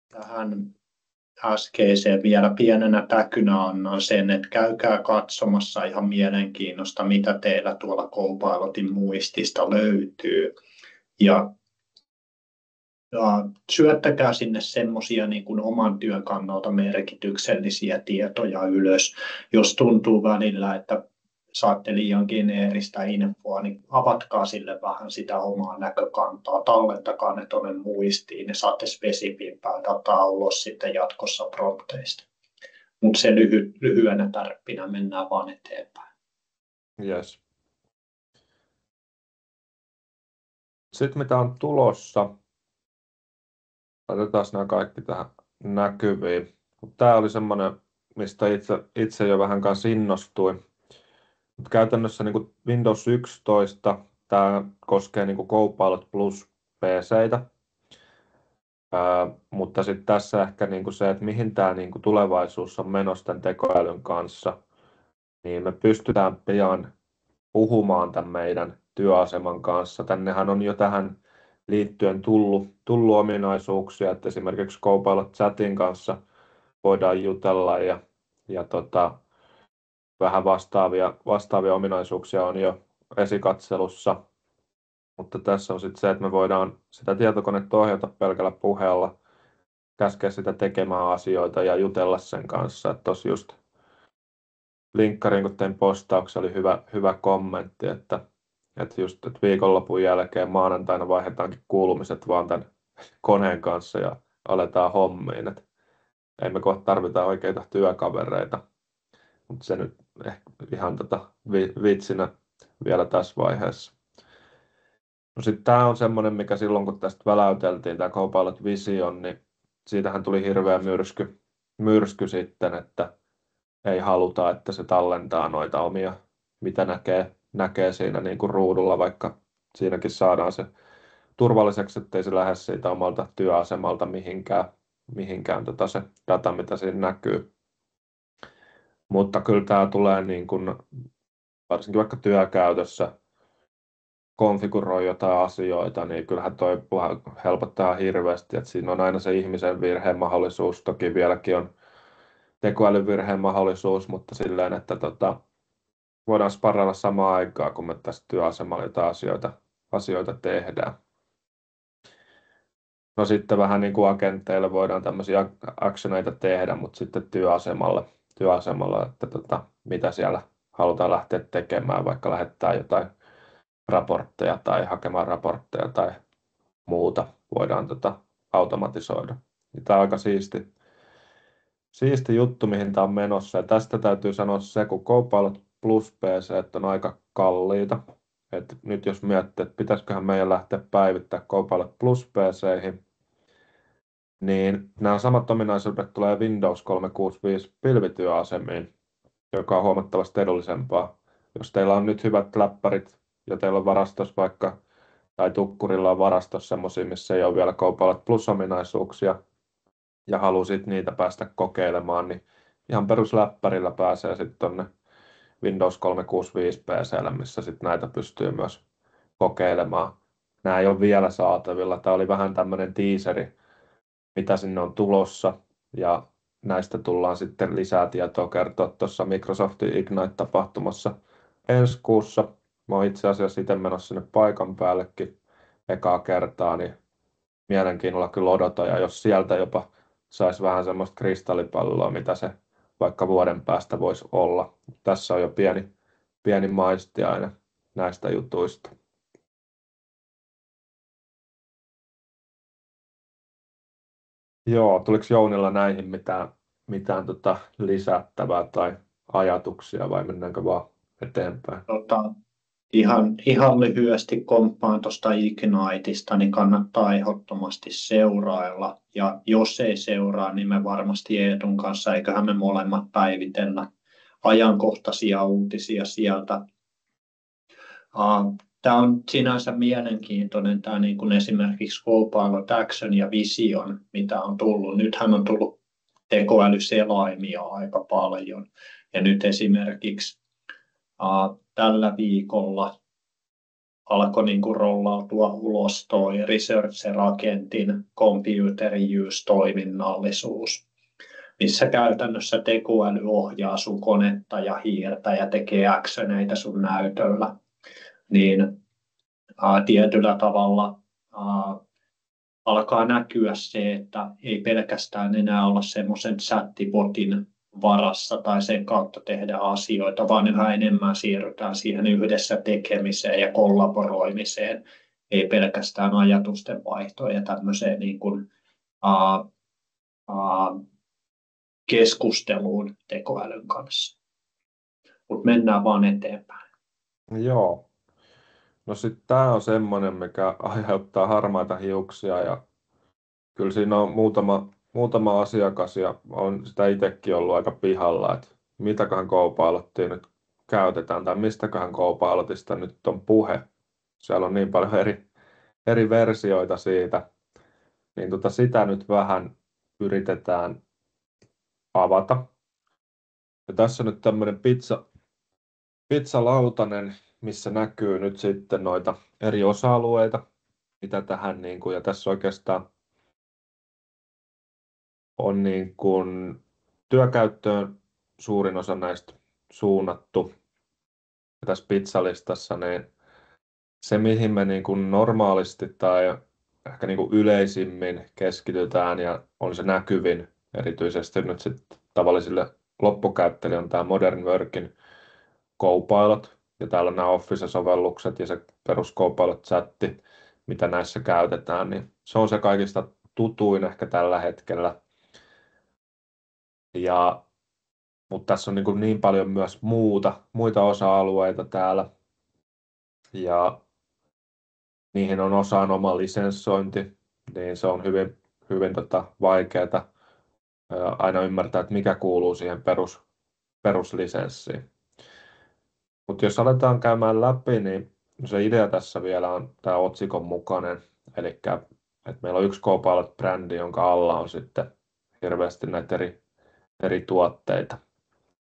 Tähän äskeiseen vielä pienenä täkynä annan sen, että käykää katsomassa ihan mielenkiinnosta, mitä teillä tuolla Copilotin muistista löytyy. Ja syöttäkää sinne semmoisia niin kuin oman työn kannalta merkityksellisiä tietoja ylös. Jos tuntuu välillä, että saatte liian geneeristä infoa, niin avatkaa sille vähän sitä omaa näkökantaa, tallentakaa ne tuonne muistiin, ne saatte spesifimpää dataa ulos sitten jatkossa prompteista. Mutta se lyhyenä tärppinä mennään vaan eteenpäin. Yes. Sitten mitä on tulossa, laitetaan nämä kaikki tähän näkyviin. Tämä oli semmoinen, mistä itse jo vähän kanssa innostuin. Mutta käytännössä niin kuin Windows 11 tämä koskee niin kuin Copilot Plus PC:itä. Mutta sitten tässä ehkä niin kuin se, että mihin tämä niin kuin tulevaisuus on menossa tämän tekoälyn kanssa, niin me pystytään pian puhumaan tämän meidän työaseman kanssa. Tännehän on jo tähän liittyen tullut ominaisuuksia, että esimerkiksi Copilot Chatin kanssa voidaan jutella ja vähän vastaavia ominaisuuksia on jo esikatselussa. Mutta tässä on sitten se, että me voidaan sitä tietokonetta ohjata pelkällä puheella, käskeä sitä tekemään asioita ja jutella sen kanssa. Tuossa just linkkariin, kun tein postauksen, oli hyvä kommentti, että just että viikonlopun jälkeen maanantaina vaihdetaankin kuulumiset vaan tämän koneen kanssa ja aletaan hommiin. Et ei me kohta tarvita oikeita työkavereita, mutta se nyt ehkä ihan vitsinä vielä tässä vaiheessa. No sitten tämä on semmoinen, mikä silloin kun tästä väläyteltiin, tämä Copilot Vision, niin siitähän tuli hirveä myrsky sitten, että ei haluta, että se tallentaa noita omia, mitä näkee siinä niin kuin ruudulla, vaikka siinäkin saadaan se turvalliseksi, ettei se lähde siitä omalta työasemalta mihinkään se data, mitä siinä näkyy. Mutta kyllä tämä tulee niin kuin, varsinkin vaikka työkäytössä konfiguroi jotain asioita, niin kyllähän toi helpottaa hirveästi, että siinä on aina se ihmisen virheen mahdollisuus, toki vieläkin on tekoälyn virheen mahdollisuus, mutta silleen, että voidaan sparrailla samaan aikaan, kun me tässä työasemalla jotain asioita tehdään. No sitten vähän niin kuin agenteille voidaan tämmöisiä actioneita tehdä, mutta sitten työasemalla että mitä siellä halutaan lähteä tekemään, vaikka lähettää jotain raportteja tai hakemaan raportteja tai muuta voidaan automatisoida. Tämä on aika siisti juttu, mihin tämä on menossa. Ja tästä täytyy sanoa se, kun Copilot Plus PC on aika kalliita. Et nyt jos miettii, että pitäisiköhän meidän lähteä päivittämään Copilot Plus PC:ihin, niin nämä samat ominaisuudet tulee Windows 365 pilvityöasemiin, joka on huomattavasti edullisempaa. Jos teillä on nyt hyvät läppärit ja teillä on varastossa vaikka, tai tukkurilla on varastossa semmoisia, missä ei ole vielä Copilot Plus-ominaisuuksia, ja halusit niitä päästä kokeilemaan, niin ihan perusläppärillä pääsee sitten tuonne Windows 365 PC:lle, missä sitten näitä pystyy myös kokeilemaan. Nämä ei ole vielä saatavilla. Tämä oli vähän tämmöinen teaseri, mitä sinne on tulossa, ja näistä tullaan sitten lisää tietoa kertoa tuossa Microsoftin Ignite-tapahtumassa ensi kuussa. Mä oon itse asiassa itse menossa sinne paikan päällekin ekaa kertaa, niin mielenkiinnolla kyllä odotan, ja jos sieltä jopa saisi vähän semmoista kristallipalloa, mitä se vaikka vuoden päästä voisi olla. Tässä on jo pieni maistiaine näistä jutuista. Joo, tuliko Jounilla näihin mitään lisättävää tai ajatuksia vai mennäänkö vaan eteenpäin? Ihan lyhyesti komppaan tuosta Igniteista, niin kannattaa ehdottomasti seurailla. Ja jos ei seuraa, niin me varmasti Eetun kanssa, eiköhän me molemmat päivitellä ajankohtaisia uutisia sieltä. Tämä on sinänsä mielenkiintoinen, tämä niin kuin esimerkiksi Copilot Action ja Vision, mitä on tullut. Nythän on tullut tekoälyselaimia aika paljon. Ja nyt esimerkiksi tällä viikolla alkoi niin kuin rollautua ulos tuo Researcher-agentin Computer Use-toiminnallisuus, missä käytännössä tekoäly ohjaa sun konetta ja hiirtä ja tekee actioneita sun näytöllä. Niin tietyllä tavalla alkaa näkyä se, että ei pelkästään enää olla semmoisen chattibotin varassa tai sen kautta tehdä asioita, vaan yhä enemmän siirrytään siihen yhdessä tekemiseen ja kollaboroimiseen, ei pelkästään ajatusten vaihtoon ja tämmöiseen niin kuin, keskusteluun tekoälyn kanssa. Mutta mennään vaan eteenpäin. Joo. No sitten tämä on semmoinen, mikä aiheuttaa harmaita hiuksia, ja kyllä siinä on muutama asiakas, ja on sitä itsekin ollut aika pihalla, että mitäköhän Copilottia nyt käytetään, tai mistäköhän Copilotista nyt on puhe. Siellä on niin paljon eri versioita siitä, niin sitä nyt vähän yritetään avata. Ja tässä on nyt tämmöinen pizzalautanen, missä näkyy nyt sitten noita eri osa-alueita, mitä tähän niin kuin, ja tässä oikeastaan on niin kuin työkäyttöön suurin osa näistä suunnattu. Ja tässä pizzalistassa niin se, mihin me niin kuin normaalisti tai ehkä niin kuin yleisimmin keskitytään ja on se näkyvin erityisesti nyt sitten tavallisille loppukäyttäjä on tämä Modern Workin Copilot, ja täällä on nämä Office-sovellukset ja se perus Copilot-chatti, mitä näissä käytetään, niin se on se kaikista tutuin ehkä tällä hetkellä. Mutta tässä on niin paljon myös muita osa-alueita täällä, ja niihin on osaan oma lisenssointi, niin se on hyvin vaikeaa aina ymmärtää, että mikä kuuluu siihen peruslisenssiin. Mutta jos aletaan käymään läpi, niin se idea tässä vielä on tämä otsikon mukainen, eli että meillä on yksi Copilot-brändi, jonka alla on sitten hirveästi näitä eri tuotteita.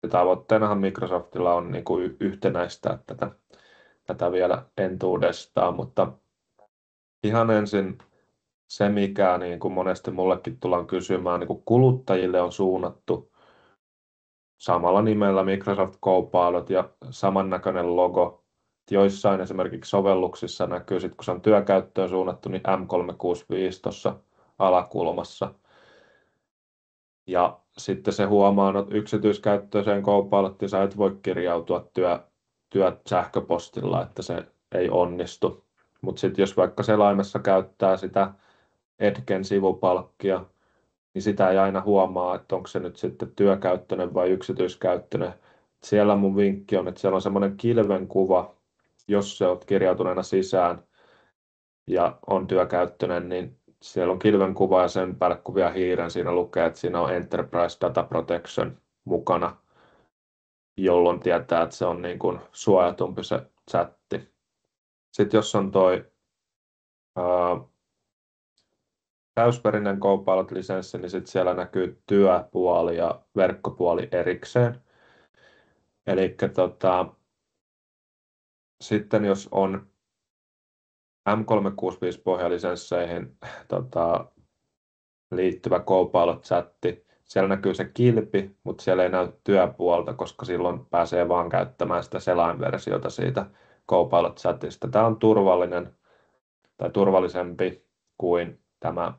Ja tavoitteenahan Microsoftilla on niin kuin yhtenäistää tätä vielä entuudestaan, mutta ihan ensin se, mikä niin kuin monesti mullekin tullaan kysymään, niin kuin kuluttajille on suunnattu samalla nimellä Microsoft Copilot ja samannäköinen logo. Joissain esimerkiksi sovelluksissa näkyy, sit kun se on työkäyttöön suunnattu, niin M365 tuossa alakulmassa. Ja sitten se huomaa, että yksityiskäyttöiseen Copilottiin sä et voi kirjautua sähköpostilla, että se ei onnistu. Mutta sitten jos vaikka selaimessa käyttää sitä Edgen sivupalkkia, niin sitä ei aina huomaa, että onko se nyt sitten työkäyttöinen vai yksityiskäyttöinen. Siellä mun vinkki on, että siellä on semmoinen kilvenkuva, jos se olet kirjautuneena sisään ja on työkäyttöinen, niin siellä on kilvenkuva ja sen päälle kuvia hiiren. Siinä lukee, että siinä on Enterprise Data Protection mukana, jolloin tietää, että se on niin kuin suojatumpi se chatti. Sitten jos on toi täysverinen Copilot-lisenssi, niin sitten siellä näkyy työpuoli ja verkkopuoli erikseen. Eli sitten jos on M365-pohjalisensseihin liittyvä Copilot-chatti, siellä näkyy se kilpi, mutta siellä ei näy työpuolta, koska silloin pääsee vaan käyttämään sitä selainversiota siitä Copilot-chatista. Tämä on turvallinen tai turvallisempi kuin tämä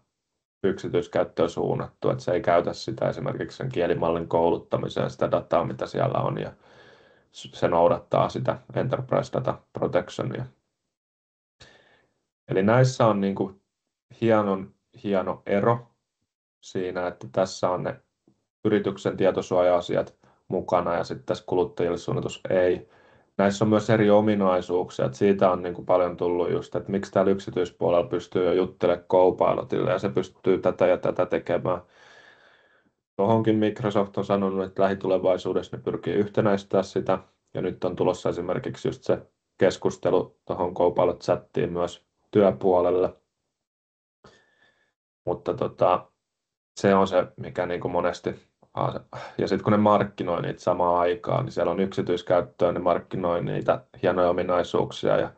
yksityiskäyttöön suunnattu, että se ei käytä sitä esimerkiksi sen kielimallin kouluttamiseen sitä dataa, mitä siellä on, ja se noudattaa sitä Enterprise Data Protectionia. Eli näissä on niin kuin hieno ero siinä, että tässä on ne yrityksen tietosuoja-asiat mukana ja sitten tässä kuluttajille suunnatus ei. Näissä on myös eri ominaisuuksia, että siitä on niin kuin paljon tullut just, että miksi täällä yksityispuolella pystyy jo juttelemaan Copilotille ja se pystyy tätä ja tätä tekemään. Tuohonkin Microsoft on sanonut, että lähitulevaisuudessa ne pyrkii yhtenäistämään sitä ja nyt on tulossa esimerkiksi just se keskustelu tuohon Copilot-chattiin myös työpuolelle. Mutta se on se, mikä niin kuin monesti, ja sitten kun ne markkinoi niitä samaan aikaan, niin siellä on yksityiskäyttöön, ne markkinoi niitä hienoja ominaisuuksia ja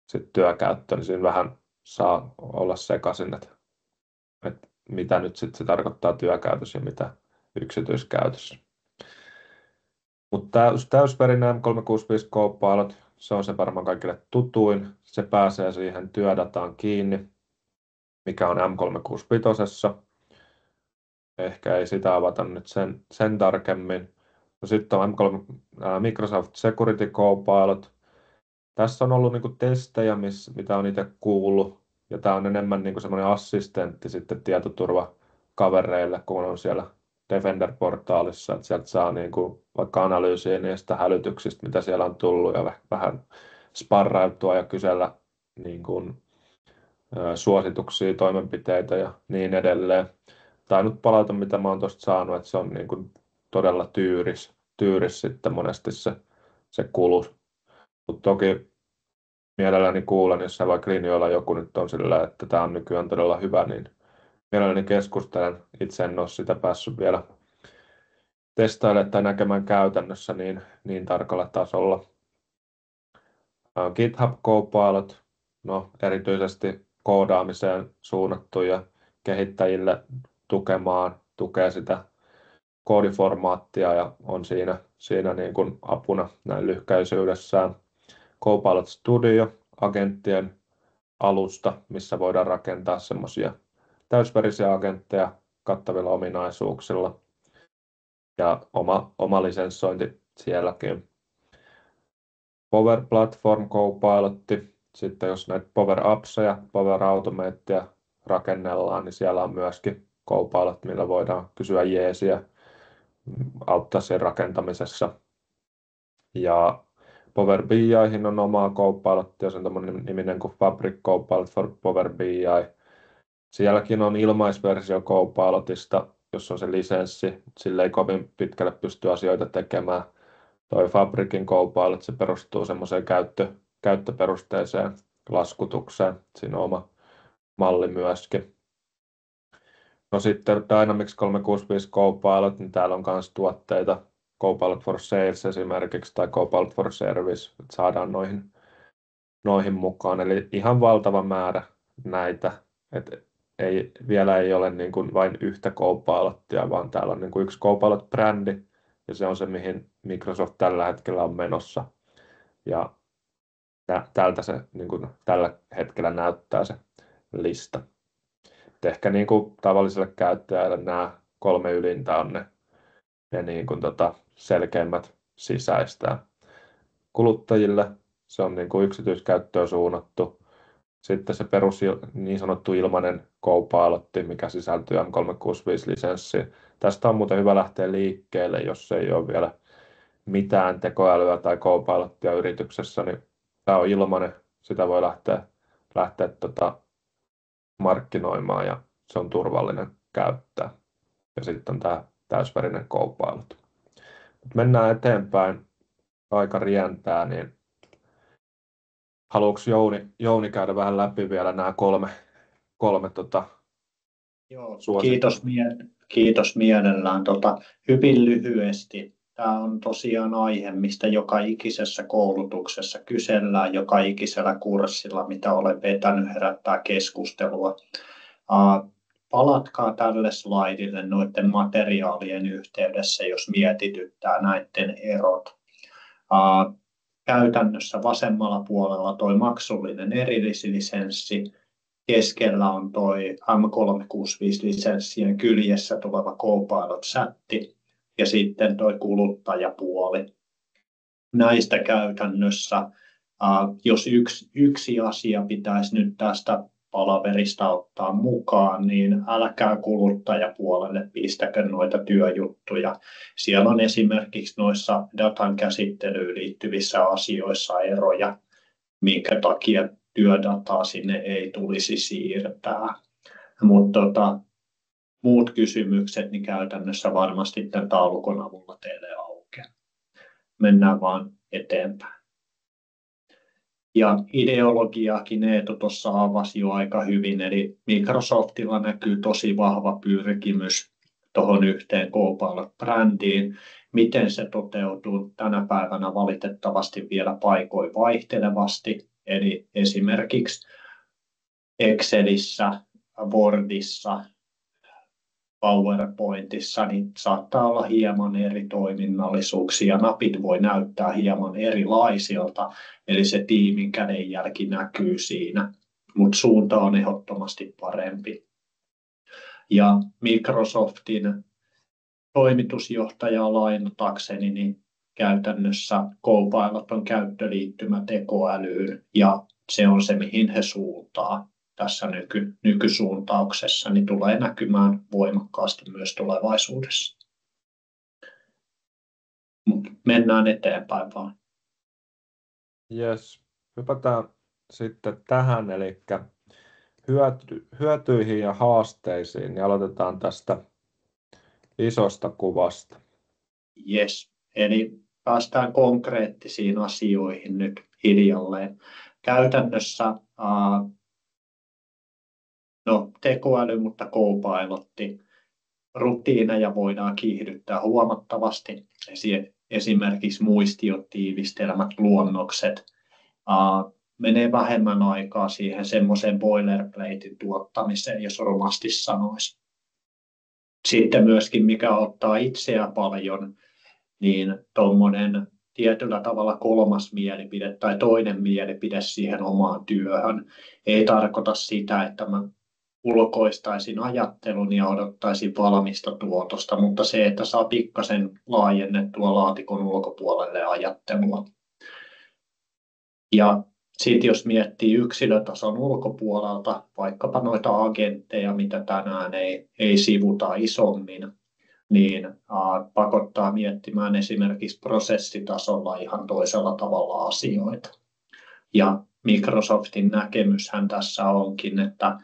sitten työkäyttö, niin siinä vähän saa olla sekaisin, että mitä nyt sitten se tarkoittaa työkäytössä ja mitä yksityiskäytössä. Mutta täysverinen M365 Copilot, se on se varmaan kaikille tutuin, se pääsee siihen työdataan kiinni, mikä on M365. Ehkä ei sitä avata nyt sen tarkemmin. No sitten on Microsoft Security Copilot. Tässä on ollut niinku testejä, mitä on itse kuullut. Ja tämä on enemmän niinku semmoinen assistentti sitten tietoturvakavereille, kun on siellä Defender-portaalissa. Että sieltä saa niinku vaikka analyysiä niistä hälytyksistä, mitä siellä on tullut, ja vähän sparrailtua ja kysellä niinku, suosituksia, toimenpiteitä ja niin edelleen. Tainnut palauta, mitä mä oon tuosta saanut, että se on niin kuin todella tyyris sitten monesti se kulu. Mutta toki mielelläni kuulen, jos se vaikka linjoilla joku nyt on sillä, että tämä on nykyään todella hyvä, niin mielelläni keskustelen. Itse en ole sitä päässyt vielä testailemaan tai näkemään käytännössä niin tarkalla tasolla. GitHub Copilot, no erityisesti koodaamiseen suunnattu ja kehittäjille tukee sitä koodiformaattia ja on siinä niin kuin apuna näin lyhkäisyydessään. Copilot Studio, agenttien alusta, missä voidaan rakentaa semmoisia täysverisiä agentteja kattavilla ominaisuuksilla. ja oma lisenssointi sielläkin. Power Platform Copilotti. Sitten jos näitä Power Appseja, Power Automateja rakennellaan, niin siellä on myöskin Copilot, millä voidaan kysyä jeesiä, auttaa sen rakentamisessa. Ja Power BI:hin on omaa Copilottia, se on tämmöinen niminen kuin Fabric Copilot for Power BI. Sielläkin on ilmaisversio Copilotista, jos on se lisenssi. Sillä ei kovin pitkälle pysty asioita tekemään. Toi Fabricin Copilot, se perustuu semmoiseen käyttöperusteiseen laskutukseen. Siinä on oma malli myöskin. No sitten Dynamics 365 Copilot, niin täällä on myös tuotteita. Copilot for Sales esimerkiksi tai Copilot for Service, että saadaan noihin mukaan. Eli ihan valtava määrä näitä. Vielä ei ole niin kuin vain yhtä Copilottia, vaan täällä on niin kuin yksi Copilot-brändi, ja se on se, mihin Microsoft tällä hetkellä on menossa. Ja tältä se niin kuin tällä hetkellä näyttää se lista. Et ehkä niin kuin tavalliselle käyttäjälle nämä 3 ylintä on ne niin kuin selkeimmät sisäistää. Kuluttajille se on niin kuin yksityiskäyttöön suunnattu. Sitten se perus niin sanottu ilmainen Copilotti, mikä sisältyy M365-lisenssiin. Tästä on muuten hyvä lähteä liikkeelle, jos ei ole vielä mitään tekoälyä tai Copilottia yrityksessä, niin tämä on ilmainen. Sitä voi lähteä markkinoimaan ja se on turvallinen käyttää. Ja sitten on tämä täysvärinen Copilot. Mennään eteenpäin. Aika rientää, niin haluatko Jouni käydä vähän läpi vielä nämä kolme Joo, suosittua? kiitos mielellään. Hyvin lyhyesti. Tämä on tosiaan aihe, mistä joka ikisessä koulutuksessa kysellään, joka ikisellä kurssilla, mitä olen vetänyt, herättää keskustelua. Palatkaa tälle slaidille noiden materiaalien yhteydessä, jos mietityttää näiden erot. Käytännössä vasemmalla puolella tuo maksullinen erillislisenssi, keskellä on tuo M365-lisenssien kyljessä tuleva Copilot-sätti ja sitten tuo kuluttajapuoli. Näistä käytännössä, jos yksi asia pitäisi nyt tästä palaverista ottaa mukaan, niin älkää kuluttajapuolelle pistäkö noita työjuttuja. Siellä on esimerkiksi noissa datan käsittelyyn liittyvissä asioissa eroja, minkä takia työdataa sinne ei tulisi siirtää. Mutta muut kysymykset niin käytännössä varmasti tämän taulukon avulla teille aukeaa. Mennään vaan eteenpäin. Ja ideologiaakin Eetu tuossa avasi jo aika hyvin, eli Microsoftilla näkyy tosi vahva pyrkimys tuohon yhteen Copilot-brändiin. Miten se toteutuu tänä päivänä valitettavasti vielä paikoin vaihtelevasti, eli esimerkiksi Excelissä, Wordissa, PowerPointissa niin saattaa olla hieman eri toiminnallisuuksia. Napit voi näyttää hieman erilaisilta, eli se tiimin kädenjälki näkyy siinä, mutta suunta on ehdottomasti parempi. Ja Microsoftin toimitusjohtajaa lainatakseni, niin käytännössä Copilot on käyttöliittymä tekoälyyn, ja se on se, mihin he suuntaa tässä nykysuuntauksessa, niin tulee näkymään voimakkaasti myös tulevaisuudessa. Mut mennään eteenpäin vaan. Yes. Hypätään sitten tähän, eli hyötyihin ja haasteisiin, niin aloitetaan tästä isosta kuvasta. Yes, eli päästään konkreettisiin asioihin nyt hiljalleen. Käytännössä tekoäly, mutta Copilotti. Rutiineja voidaan kiihdyttää huomattavasti. Esimerkiksi muistiot, tiivistelmät, luonnokset. Menee vähemmän aikaa siihen semmoiseen boilerplatein tuottamiseen, jos rumasti sanoisi. Sitten myöskin, mikä ottaa itseä paljon, niin tuommoinen tietyllä tavalla kolmas mielipide tai toinen mielipide siihen omaan työhön. Ei tarkoita sitä, että mä ulkoistaisin ajattelun ja odottaisin valmista tuotosta, mutta se, että saa pikkasen laajennettua laatikon ulkopuolelle ajattelua. Ja sitten jos miettii yksilötason ulkopuolelta, vaikkapa noita agentteja, mitä tänään ei sivuta isommin, niin pakottaa miettimään esimerkiksi prosessitasolla ihan toisella tavalla asioita. Ja Microsoftin näkemyshän tässä onkin, että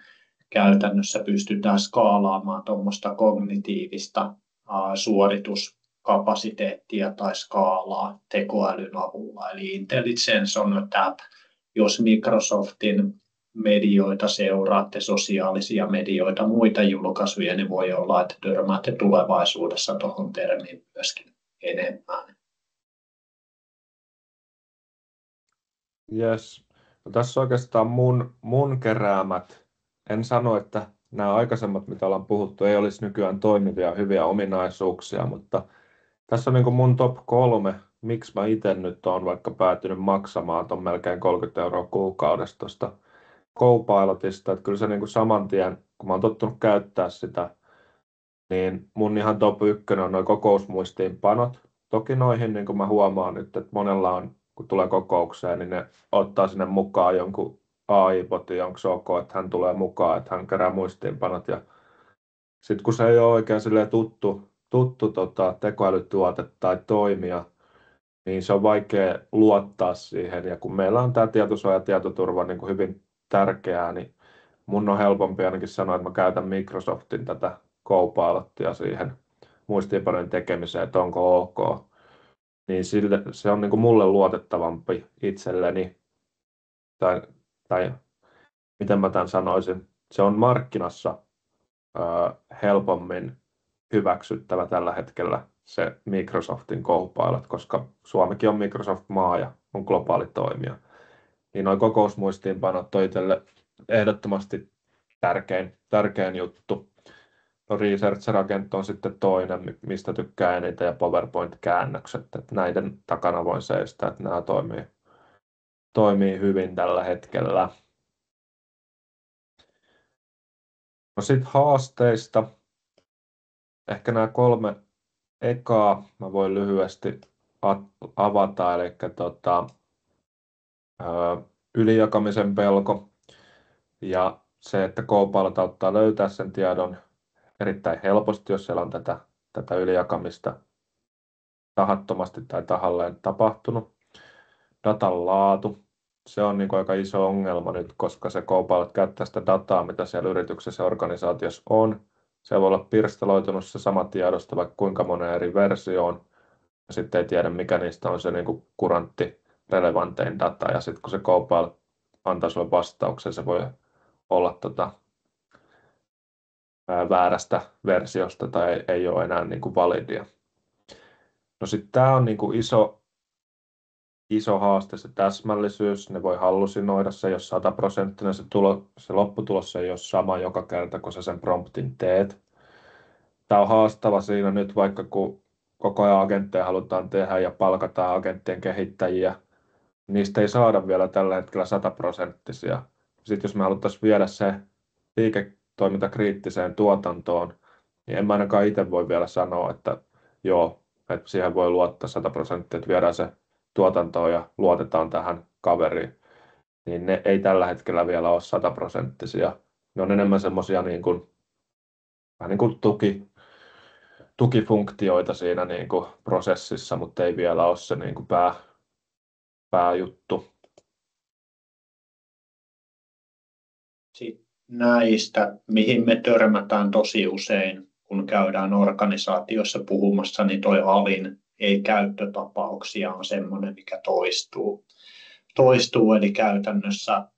käytännössä pystytään skaalaamaan tuommoista kognitiivista suorituskapasiteettia tai skaalaa tekoälyn avulla. Eli Intelligence on a Tab. Jos Microsoftin medioita seuraatte, sosiaalisia medioita, muita julkaisuja, niin voi olla, että törmäätte tulevaisuudessa tuohon termiin myöskin enemmän. Yes. No, tässä oikeastaan mun keräämät, en sano, että nämä aikaisemmat, mitä ollaan puhuttu, ei olisi nykyään toimivia hyviä ominaisuuksia, mutta tässä on niin kuin mun top 3, miksi mä itse nyt olen vaikka päätynyt maksamaan ton melkein 30 € kuukaudessa tuosta Copilotista, että kyllä se niin kuin saman tien, kun mä oon tottunut käyttää sitä, niin mun ihan top 1 on nuo kokousmuistiinpanot. Toki noihin niin kuin mä huomaan nyt, että monella on, kun tulee kokoukseen, niin ne ottaa sinne mukaan jonkun AI-botin, onko se ok, että hän tulee mukaan, että hän kerää muistiinpanot. Ja sitten kun se ei ole oikein tuttu tekoälytuote tai toimija, niin se on vaikea luottaa siihen. Ja kun meillä on tämä tietosuoja ja tietoturva niin kuin hyvin tärkeää, niin mun on helpompi ainakin sanoa, että mä käytän Microsoftin tätä Copilottia siihen muistiinpanojen tekemiseen, että onko ok. Niin se on niin kuin mulle luotettavampi itselleni. Tai miten mä tämän sanoisin, se on markkinassa helpommin hyväksyttävä tällä hetkellä se Microsoftin Copilot, koska Suomikin on Microsoft-maa ja on globaali toimija. Niin nuo kokousmuistiinpanot on itselle ehdottomasti tärkein juttu. No Researcher Agent on sitten toinen, mistä tykkää eniten, ja PowerPoint-käännökset. Että näiden takana voin seistä, että nämä toimii hyvin tällä hetkellä. No sitten haasteista. Ehkä nämä 3 ekaa mä voin lyhyesti avata, eli ylijakamisen pelko ja se, että Copilot auttaa löytää sen tiedon erittäin helposti, jos siellä on tätä ylijakamista tahattomasti tai tahalleen tapahtunut. Datan laatu, se on niin kuin aika iso ongelma nyt, koska se Copilot käyttää sitä dataa, mitä siellä yrityksessä ja organisaatiossa on. Se voi olla pirstaloitunut se sama tiedosto vaikka kuinka moneen eri versioon, ja sitten ei tiedä, mikä niistä on se niin kuin kurantti, relevantein data, ja sitten kun se Copilot antaa sinulle vastauksen, se voi olla väärästä versiosta tai ei ole enää niin kuin validia. No sitten tämä on niin kuin iso haaste, se täsmällisyys, ne voi hallusinoida, se ei ole 100%, se lopputulos ei ole sama joka kerta, kun sä sen promptin teet. Tämä on haastava siinä nyt, vaikka kun koko ajan agentteja halutaan tehdä ja palkataan agenttien kehittäjiä, niistä ei saada vielä tällä hetkellä 100%. Sitten jos me haluttaisiin viedä se liiketoiminta kriittiseen tuotantoon, niin en mä ainakaan itse voi vielä sanoa, että joo, että siihen voi luottaa 100%, että viedään se tuotantoon ja luotetaan tähän kaveriin. Niin ne ei tällä hetkellä vielä ole 100%. Ne on enemmän semmoisia niin kuin tukifunktioita siinä niin kuin prosessissa, mutta ei vielä ole se niin kuin pääjuttu. Sitten näistä, mihin me törmätään tosi usein, kun käydään organisaatiossa puhumassa, niin toi alin ei-käyttötapauksia on semmoinen, mikä toistuu, eli käytännössä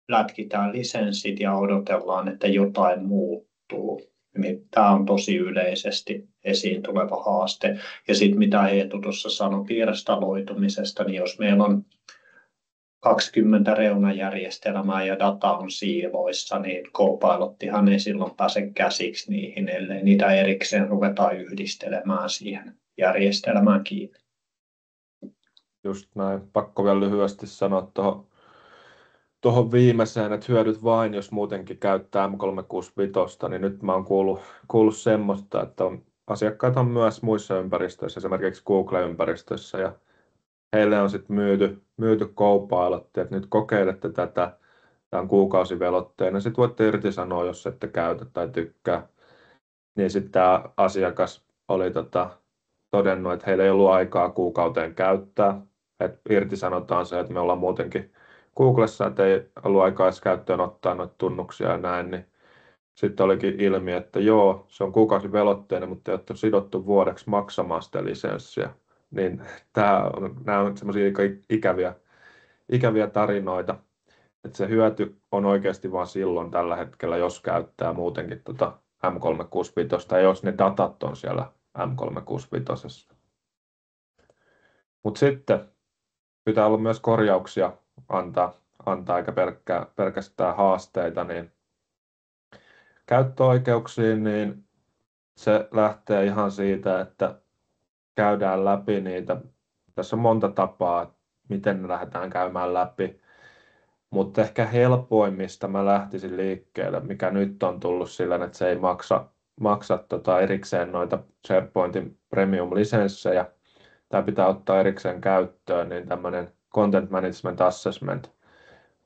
lätkitään lisenssit ja odotellaan, että jotain muuttuu. Tämä on tosi yleisesti esiin tuleva haaste. Ja sitten mitä Eetu tuossa sanoi pirstaloitumisesta, niin jos meillä on 20 reunajärjestelmää ja data on siiloissa, niin Copilottihan ei silloin pääse käsiksi niihin, ellei niitä erikseen ruvetaan yhdistelemään siihen järjestelmään kiinni. Just näin. Pakko vielä lyhyesti sanoa tuohon tuohon viimeiseen, että hyödyt vain, jos muutenkin käyttää M365, niin nyt mä oon kuullut semmoista, että asiakkaita on myös muissa ympäristöissä, esimerkiksi Google-ympäristössä, ja heille on sitten myyty Copilot, että nyt kokeilette tätä, tämä on kuukausivelotteena, sitten voitte irtisanoa, jos ette käytä tai tykkää. Niin sitten tämä asiakas oli todennut, että heillä ei ollut aikaa kuukauteen käyttää, että irtisanotaan se, että me ollaan muutenkin Googlessa, että ei ollut aikaa edes käyttöön ottaa noita tunnuksia ja näin, niin sitten olikin ilmi, että joo, se on kuukausivelotteinen, mutta ei ole sidottu vuodeksi maksamaan sitä lisenssiä. Niin nämä on semmoisia ikäviä tarinoita, että se hyöty on oikeasti vain silloin tällä hetkellä, jos käyttää muutenkin M365 tai jos ne datat on siellä M365. Mutta sitten pitää olla myös korjauksia antaa eikä pelkästään haasteita, niin käyttöoikeuksiin, niin se lähtee ihan siitä, että käydään läpi niitä. Tässä on monta tapaa, miten ne lähdetään käymään läpi, mutta ehkä helpoimmista mä lähtisin liikkeelle, mikä nyt on tullut sillä, että se ei maksa erikseen noita SharePointin Premium-lisenssejä. Tämä pitää ottaa erikseen käyttöön, niin tämmöinen Content Management Assessment.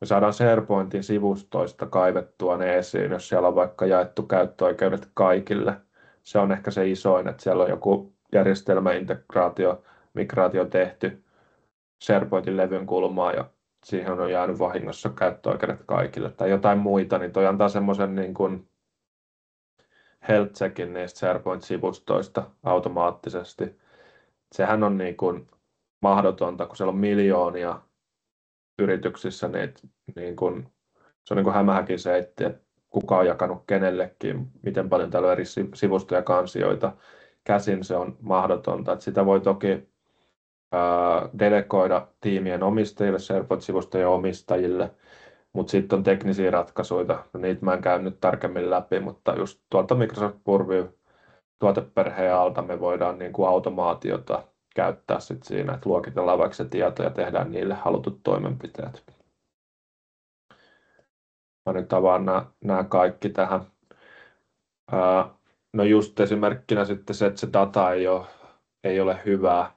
Me saadaan SharePointin sivustoista kaivettua ne esiin, jos siellä on vaikka jaettu käyttöoikeudet kaikille. Se on ehkä se isoin, että siellä on joku järjestelmäintegraatio, migraatio tehty SharePointin levyn kulmaan ja siihen on jäänyt vahingossa käyttöoikeudet kaikille tai jotain muita, niin toi antaa semmoisen niin kuin health checkin niistä SharePoint-sivustoista automaattisesti. Sehän on niin kuin mahdotonta, kun siellä on miljoonia yrityksissä, niin kuin, se on niin kuin hämähäkin seitti, että kuka on jakanut kenellekin, miten paljon täällä on eri sivustoja ja kansioita. Käsin se on mahdotonta. Että sitä voi toki delegoida tiimien omistajille, SharePoint-sivustojen omistajille, mutta sitten on teknisiä ratkaisuja. No, niitä mä en käy nyt tarkemmin läpi, mutta just tuolta Microsoft Purview tuoteperheen alta me voidaan niin kuin automaatiota käyttää sit siinä, että luokitellaan vaikka se tieto ja tehdään niille halutut toimenpiteet. Mä nyt avaan nämä kaikki tähän. No just esimerkkinä sitten se, että se data ei ole hyvää,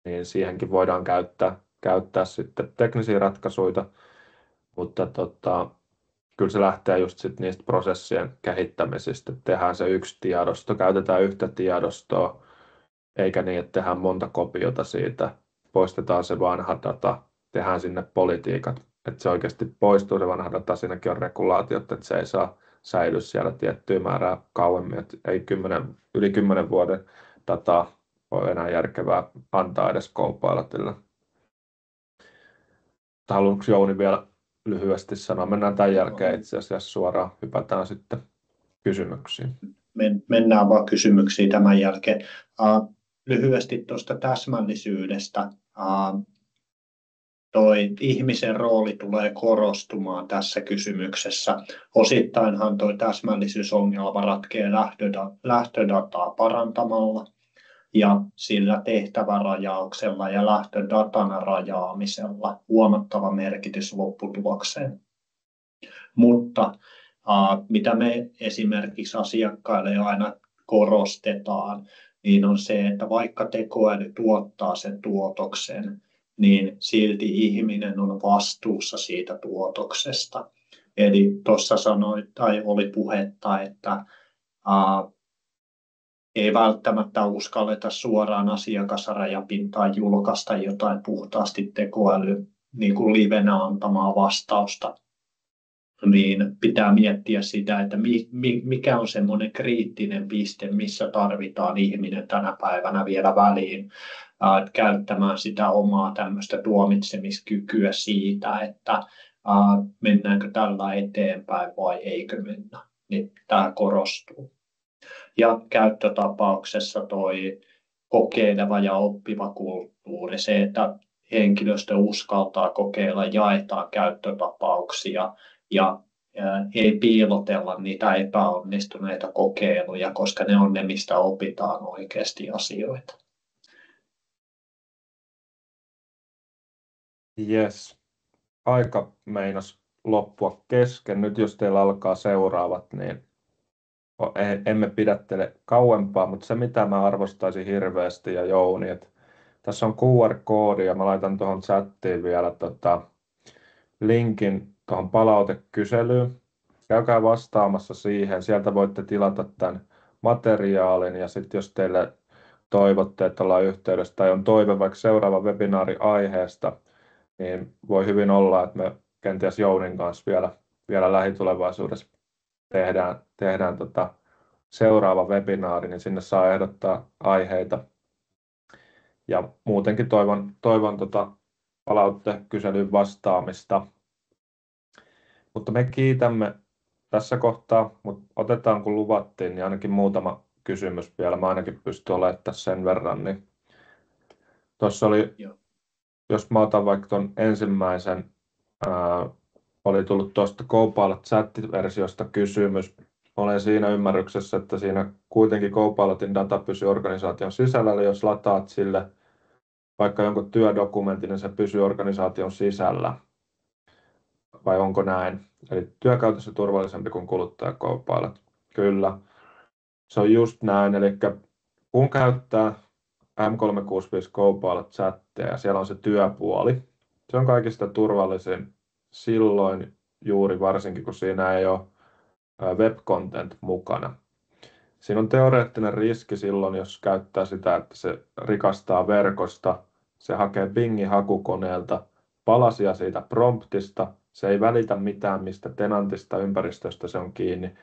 niin siihenkin voidaan käyttää sitten teknisiä ratkaisuja, mutta kyllä se lähtee just sit niistä prosessien kehittämisistä. Tehdään se yksi tiedosto, käytetään yhtä tiedostoa, eikä niin, että tehdään monta kopiota siitä, poistetaan se vanha data, tehdään sinne politiikat, että se oikeasti poistuu se vanha data, siinäkin on regulaatiot, että se ei saa säilyä siellä tiettyä määrää kauemmin, että ei yli 10 vuoden dataa ole enää järkevää antaa edes Copilotille. Haluatko Jouni vielä lyhyesti sanoa? Mennään tämän jälkeen itse asiassa suoraan, hypätään sitten kysymyksiin. Mennään vaan kysymyksiin tämän jälkeen. Lyhyesti tuosta täsmällisyydestä. Toi ihmisen rooli tulee korostumaan tässä kysymyksessä. Osittainhan tuo täsmällisyysongelma ratkeaa lähtödataa parantamalla ja sillä tehtävärajauksella ja lähtödatan rajaamisella huomattava merkitys lopputulokseen. Mutta mitä me esimerkiksi asiakkaille aina korostetaan, niin on se, että vaikka tekoäly tuottaa sen tuotoksen, niin silti ihminen on vastuussa siitä tuotoksesta. Eli tuossa sanoit tai oli puhetta, että ei välttämättä uskalleta suoraan asiakasrajapintaan julkaista jotain puhtaasti tekoäly niin kuin livenä antamaa vastausta. Niin pitää miettiä sitä, että mikä on semmoinen kriittinen piste, missä tarvitaan ihminen tänä päivänä vielä väliin käyttämään sitä omaa tämmöistä tuomitsemiskykyä siitä, että mennäänkö tällä eteenpäin vai eikö mennä. Niin tämä korostuu. Ja käyttötapauksessa toi kokeileva ja oppiva kulttuuri, se, että henkilöstö uskaltaa kokeilla, jaetaan käyttötapauksia ja ei piilotella niitä epäonnistuneita kokeiluja, koska ne on ne, mistä opitaan oikeasti asioita. Yes. Aika meinas loppua kesken. Nyt jos teillä alkaa seuraavat, niin emme pidättele kauempaa, mutta se mitä mä arvostaisin hirveästi ja Jouni, että tässä on QR-koodi ja mä laitan tuohon chattiin vielä linkin tuohon palautekyselyyn. Käykää vastaamassa siihen, sieltä voitte tilata tämän materiaalin ja sitten jos teille toivotte, että ollaan yhteydessä tai on toive vaikka seuraava webinaari aiheesta, niin voi hyvin olla, että me kenties Jounin kanssa vielä lähitulevaisuudessa tehdään seuraava webinaari, niin sinne saa ehdottaa aiheita. Ja muutenkin toivon palauttekyselyyn vastaamista. Mutta me kiitämme tässä kohtaa, mutta otetaan kun luvattiin, niin ainakin muutama kysymys vielä. Mä ainakin pystyn olemaan sen verran. Niin tuossa oli, jos mä otan vaikka tuon ensimmäisen, oli tullut tuosta Copilot-chat-versiosta kysymys. Olen siinä ymmärryksessä, että siinä kuitenkin Copilotin data pysyy organisaation sisällä, eli jos lataat sille vaikka jonkun työdokumentin, niin se pysyy organisaation sisällä. Vai onko näin? Eli työkäytössä turvallisempi kuin kuluttaja Copilot. Kyllä, se on just näin. Eli kun käyttää M365 Copilot-chattia ja siellä on se työpuoli, se on kaikista turvallisin silloin juuri varsinkin, kun siinä ei ole web-content mukana. Siinä on teoreettinen riski silloin, jos käyttää sitä, että se rikastaa verkosta, se hakee Bingin hakukoneelta palasia siitä promptista, se ei välitä mitään, mistä tenantista ympäristöstä se on kiinni.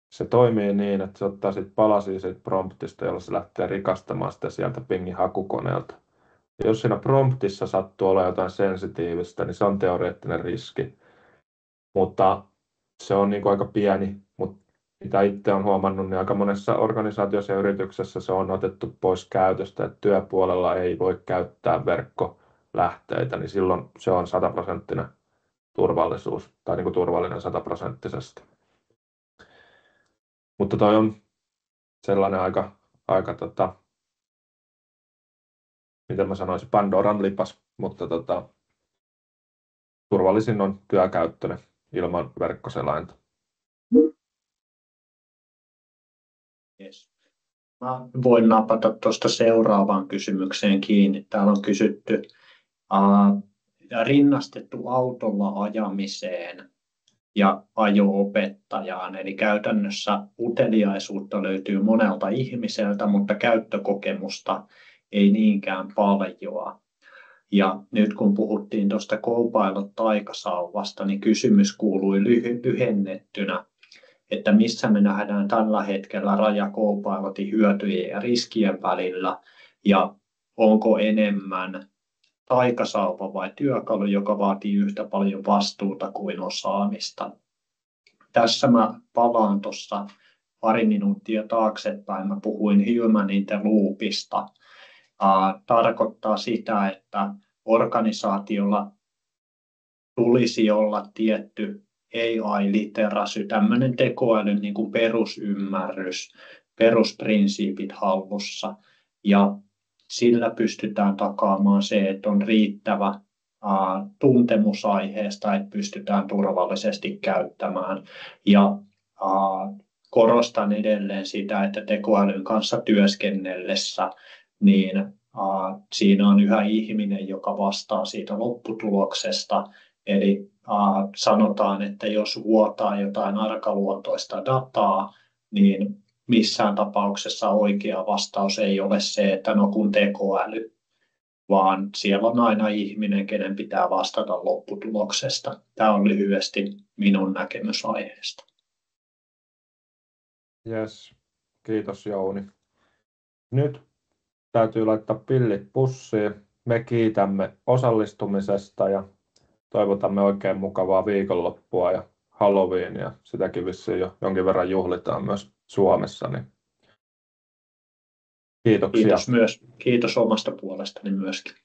Se toimii niin, että se ottaa sit palasia siitä promptista, jolla se lähtee rikastamaan sitä sieltä Bingin hakukoneelta. Ja jos siinä promptissa sattuu olla jotain sensitiivistä, niin se on teoreettinen riski. Mutta se on niin aika pieni, mutta mitä itse olen huomannut, niin aika monessa organisaatiossa ja yrityksessä se on otettu pois käytöstä, että työpuolella ei voi käyttää verkkolähteitä, niin silloin se on 100% turvallisuus tai niin kuin turvallinen 100%. Mutta toi on sellainen aika miten mä sanoisin, Pandoran lipas, mutta turvallisin on työkäyttöinen ilman verkkoselainta. Yes. Mä voin napata tuosta seuraavaan kysymykseen kiinni. Täällä on kysytty rinnastettu autolla ajamiseen ja ajo-opettajaan. Eli käytännössä uteliaisuutta löytyy monelta ihmiseltä, mutta käyttökokemusta ei niinkään paljoa. Ja nyt kun puhuttiin tuosta Copilot-taikasauvasta, niin kysymys kuului lyhennettynä, että missä me nähdään tällä hetkellä raja Copilotin hyötyjen ja riskien välillä, ja onko enemmän taikasauva vai työkalu, joka vaatii yhtä paljon vastuuta kuin osaamista. Tässä mä palaan tuossa pari minuuttia taaksepäin. Mä puhuin Human in the Loopista. Tarkoittaa sitä, että organisaatiolla tulisi olla tietty AI-literacy, tämmöinen tekoälyn niin kuin perusymmärrys, perusprinsiipit hallussa, ja sillä pystytään takaamaan se, että on riittävä tuntemus aiheesta, että pystytään turvallisesti käyttämään. Ja korostan edelleen sitä, että tekoälyn kanssa työskennellessä niin siinä on yhä ihminen, joka vastaa siitä lopputuloksesta. Eli sanotaan, että jos vuotaa jotain arkaluontoista dataa, niin missään tapauksessa oikea vastaus ei ole se, että no kun tekoäly, vaan siellä on aina ihminen, kenen pitää vastata lopputuloksesta. Tämä on lyhyesti minun näkemys aiheesta. Yes. Kiitos Jouni. Nyt täytyy laittaa pillit pussiin. Me kiitämme osallistumisesta ja toivotamme oikein mukavaa viikonloppua ja Halloweenia. Sitäkin vissiin jo jonkin verran juhlitaan myös Suomessa. Niin kiitoksia. Kiitos omasta puolestani myöskin.